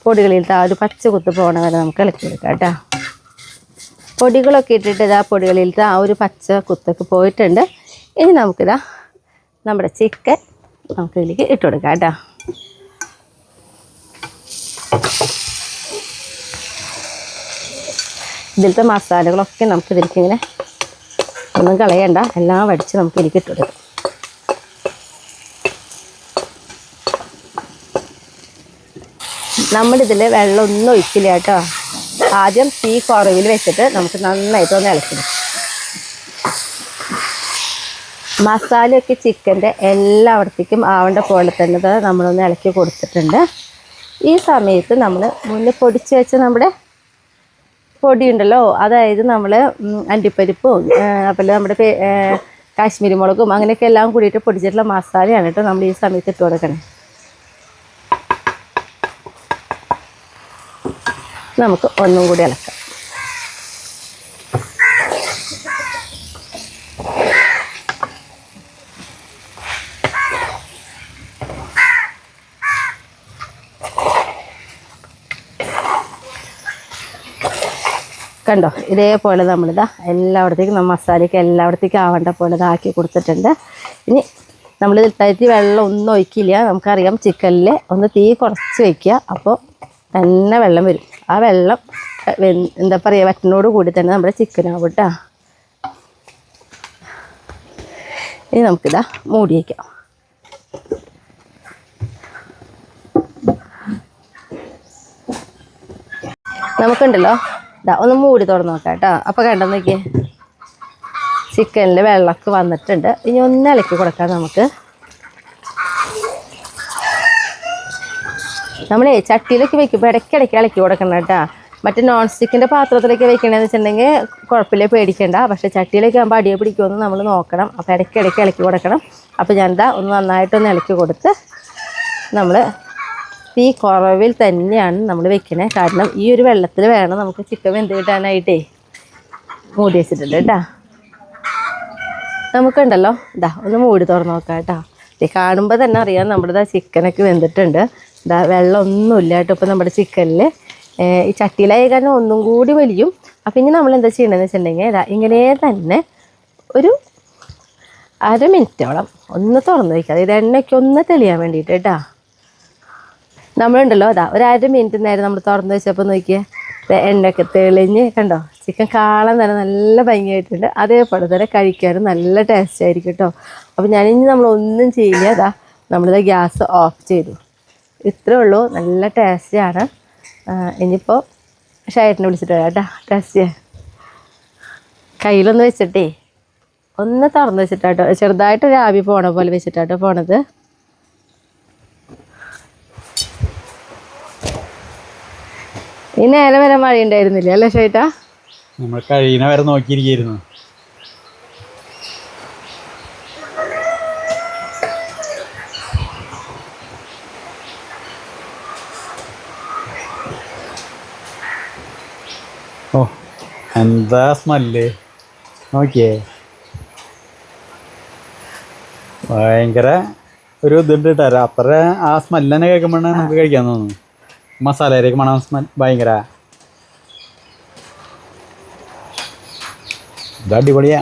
പൊടികളിൽ ഒരു പച്ച കുത്ത് പോകണ വരെ നമുക്ക് ഇളക്കി കൊടുക്കാം കേട്ടോ. പൊടികളൊക്കെ ഇട്ടിട്ട് പൊടികളിലത്തെ ആ ഒരു പച്ച കുത്തൊക്കെ പോയിട്ടുണ്ട്. ഇനി നമുക്കിതാ നമ്മുടെ ചിക്കൻ നമുക്കിതിലേക്ക് ഇട്ട് കൊടുക്കാം കേട്ടോ. ഇതിലത്തെ മസാലകളൊക്കെ നമുക്കിതിലേക്ക് ഇങ്ങനെ ഒന്നും കളയണ്ട, എല്ലാം വടിച്ച് നമുക്ക് ഇതിലേക്ക് ഇട്ട് കൊടുക്കാം. നമ്മളിതിൽ വെള്ളമൊന്നും ഒഴിക്കില്ല കേട്ടോ. ആദ്യം തീ കുറവിൽ വെച്ചിട്ട് നമുക്ക് നന്നായിട്ട് ഒന്ന് ഇളക്കണം. മസാലയൊക്കെ ചിക്കൻ്റെ എല്ലായിടത്തേക്കും ആവേണ്ട പോലെ തന്നെ നമ്മളൊന്ന് ഇളക്കി കൊടുത്തിട്ടുണ്ട്. ഈ സമയത്ത് നമ്മൾ മുന്നേ പൊടിച്ച് വെച്ച നമ്മുടെ പൊടി ഉണ്ടല്ലോ, അതായത് നമ്മൾ അണ്ടിപ്പരിപ്പും അതുപോലെ നമ്മുടെ കാശ്മീരി മുളകും അങ്ങനെയൊക്കെ എല്ലാം കൂടിയിട്ട് പൊടിച്ചിട്ടുള്ള മസാലയാണ് കേട്ടോ നമ്മൾ ഈ സമയത്ത് ഇട്ട് കൊടുക്കണം. നമുക്ക് ഒന്നും കൂടി ഇളക്കാം. കണ്ടോ, ഇതേപോലെ നമ്മളിതാ എല്ലായിടത്തേക്കും മസാലയ്ക്ക് എല്ലായിടത്തേക്കും ആവേണ്ട പോലെ ഇതാക്കി കൊടുത്തിട്ടുണ്ട്. ഇനി നമ്മൾ ഇതിൽ വെള്ളം ഒന്നും ഒഴിക്കില്ല. നമുക്കറിയാം ചിക്കനിൽ ഒന്ന് തീ കുറച്ച് വയ്ക്കുക, അപ്പോൾ തന്നെ വെള്ളം വരും. ആ വെള്ളം എന്താ പറയുക വറ്റിനോട് കൂടി തന്നെ നമ്മുടെ ചിക്കനാവും കേട്ടോ. ഇനി നമുക്കിതാ മൂടി വയ്ക്കാം. നമുക്കുണ്ടല്ലോ ഒന്ന് മൂടി തുറന്ന് നോക്കാം കേട്ടോ. അപ്പോൾ കണ്ടോ നോക്കിയേ, ചിക്കനിൽ വെള്ളമൊക്കെ വന്നിട്ടുണ്ട്. ഇനി ഒന്ന് ഇളക്കി കൊടുക്കാം നമുക്ക്. നമ്മളെ ചട്ടിയിലൊക്കെ വെക്കുമ്പോൾ ഇടയ്ക്കിടയ്ക്ക് ഇളക്കി കൊടുക്കണം കേട്ടോ. മറ്റേ നോൺ സ്റ്റിക്കിൻ്റെ പാത്രത്തിലൊക്കെ വെക്കണമെന്ന് വെച്ചിട്ടുണ്ടെങ്കിൽ കുഴപ്പമില്ല, പേടിക്കണ്ട. പക്ഷേ ചട്ടിയിലൊക്കെ ആകുമ്പോൾ അടിയെ പിടിക്കുമെന്ന് നമ്മൾ നോക്കണം. അപ്പോൾ ഇടയ്ക്കിടയ്ക്ക് ഇളക്കി കൊടുക്കണം. അപ്പോൾ ഞാനിതാ ഒന്ന് നന്നായിട്ടൊന്ന് ഇളക്കി കൊടുത്ത് നമ്മൾ തീ കുറവിൽ തന്നെയാണ് നമ്മൾ വെക്കണേ. കാരണം ഈ ഒരു വെള്ളത്തിൽ വേണം നമുക്ക് ചിക്കൻ വെന്ത് കിട്ടാനായിട്ടേ. മൂടി വെച്ചിട്ടുണ്ട് കേട്ടോ. നമുക്കുണ്ടല്ലോ ഒന്ന് മൂടി തുറന്ന് നോക്കാം കേട്ടോ. കാണുമ്പോൾ തന്നെ അറിയാം നമ്മുടെ ചിക്കനൊക്കെ വെന്തിട്ടുണ്ട്. വെള്ളമൊന്നുമില്ല കേട്ടോ ഇപ്പോൾ നമ്മുടെ ചിക്കനിൽ. ഈ ചട്ടിയിലായ കാരണം ഒന്നും കൂടി വലിയും. അപ്പം ഇനി നമ്മൾ എന്താ ചെയ്യണമെന്ന് വെച്ചിട്ടുണ്ടെങ്കിൽ ഇങ്ങനെ തന്നെ ഒരു 1/2 മിനിറ്റോളം ഒന്ന് തുറന്ന് വയ്ക്കുക. അതായത് എണ്ണയ്ക്ക് ഒന്ന് തെളിയാൻ വേണ്ടിയിട്ട് കേട്ടോ. നമ്മളുണ്ടല്ലോ ഒരു 1/2 മിനിറ്റ് നേരം നമ്മൾ തുറന്ന് വെച്ചപ്പോൾ നോക്കിയാൽ എണ്ണയൊക്കെ തെളിഞ്ഞ് കണ്ടോ, ചിക്കൻ കാണാൻ തന്നെ നല്ല ഭംഗിയായിട്ടുണ്ട്. അതേപോലെ തന്നെ കഴിക്കാനും നല്ല ടേസ്റ്റ് ആയിരിക്കും കേട്ടോ. അപ്പോൾ ഞാനിനി നമ്മളൊന്നും ചെയ്യില്ല. നമ്മളിത് ഗ്യാസ് ഓഫ് ചെയ്തു. ഇത്രേ ഉള്ളൂ. നല്ല ടേസ്റ്റിയാണ്. ഇനിയിപ്പോൾ ഷൈറ്റിനെ വിളിച്ചിട്ട് വരാം കേട്ടോ ടേസ്റ്റ് ചെയ്യാൻ. കയ്യിലൊന്ന് വെച്ചിട്ടേ ഒന്ന് തുറന്ന് വെച്ചിട്ടാട്ടോ, ചെറുതായിട്ടൊരു ആവി പോണ പോലെ വെച്ചിട്ടാട്ടോ പോണത്. ഈ നേരം വരെ മഴ ഉണ്ടായിരുന്നില്ല അല്ലേ ഷൈറ്റാ? നമ്മൾ കഴിയുന്ന വരെ നോക്കിയിരിക്കുന്നു. ഓ എന്താ സ്മെല്ല് നോക്കിയേ, ഭയങ്കര ഒരു ഇതുണ്ട് കേട്ടോ. അത്ര ആ സ്മെല്ല് തന്നെ കേൾക്കുമ്പോഴാണ് നമുക്ക് കഴിക്കാൻ തോന്നുന്നു. മസാലയിലേക്ക് മണം സ്മെൽ ഭയങ്കര ഇത് അടിപൊളിയാ.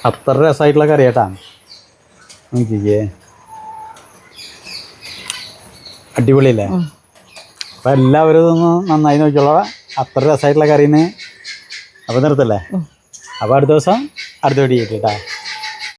അത്ര രസമായിട്ടുള്ള കറി കേട്ടാ. നോക്കിക്കേ, അടിപൊളിയല്ലേ? അപ്പോൾ എല്ലാവരും ഇതൊന്ന് നന്നായി നോക്കിയോളാം. അത്ര രസമായിട്ടുള്ള കറീന്. അപ്പോൾ നിർത്തല്ലേ? അപ്പോൾ അടുത്ത ദിവസം അടുത്ത വീഡിയോ കേട്ടാ.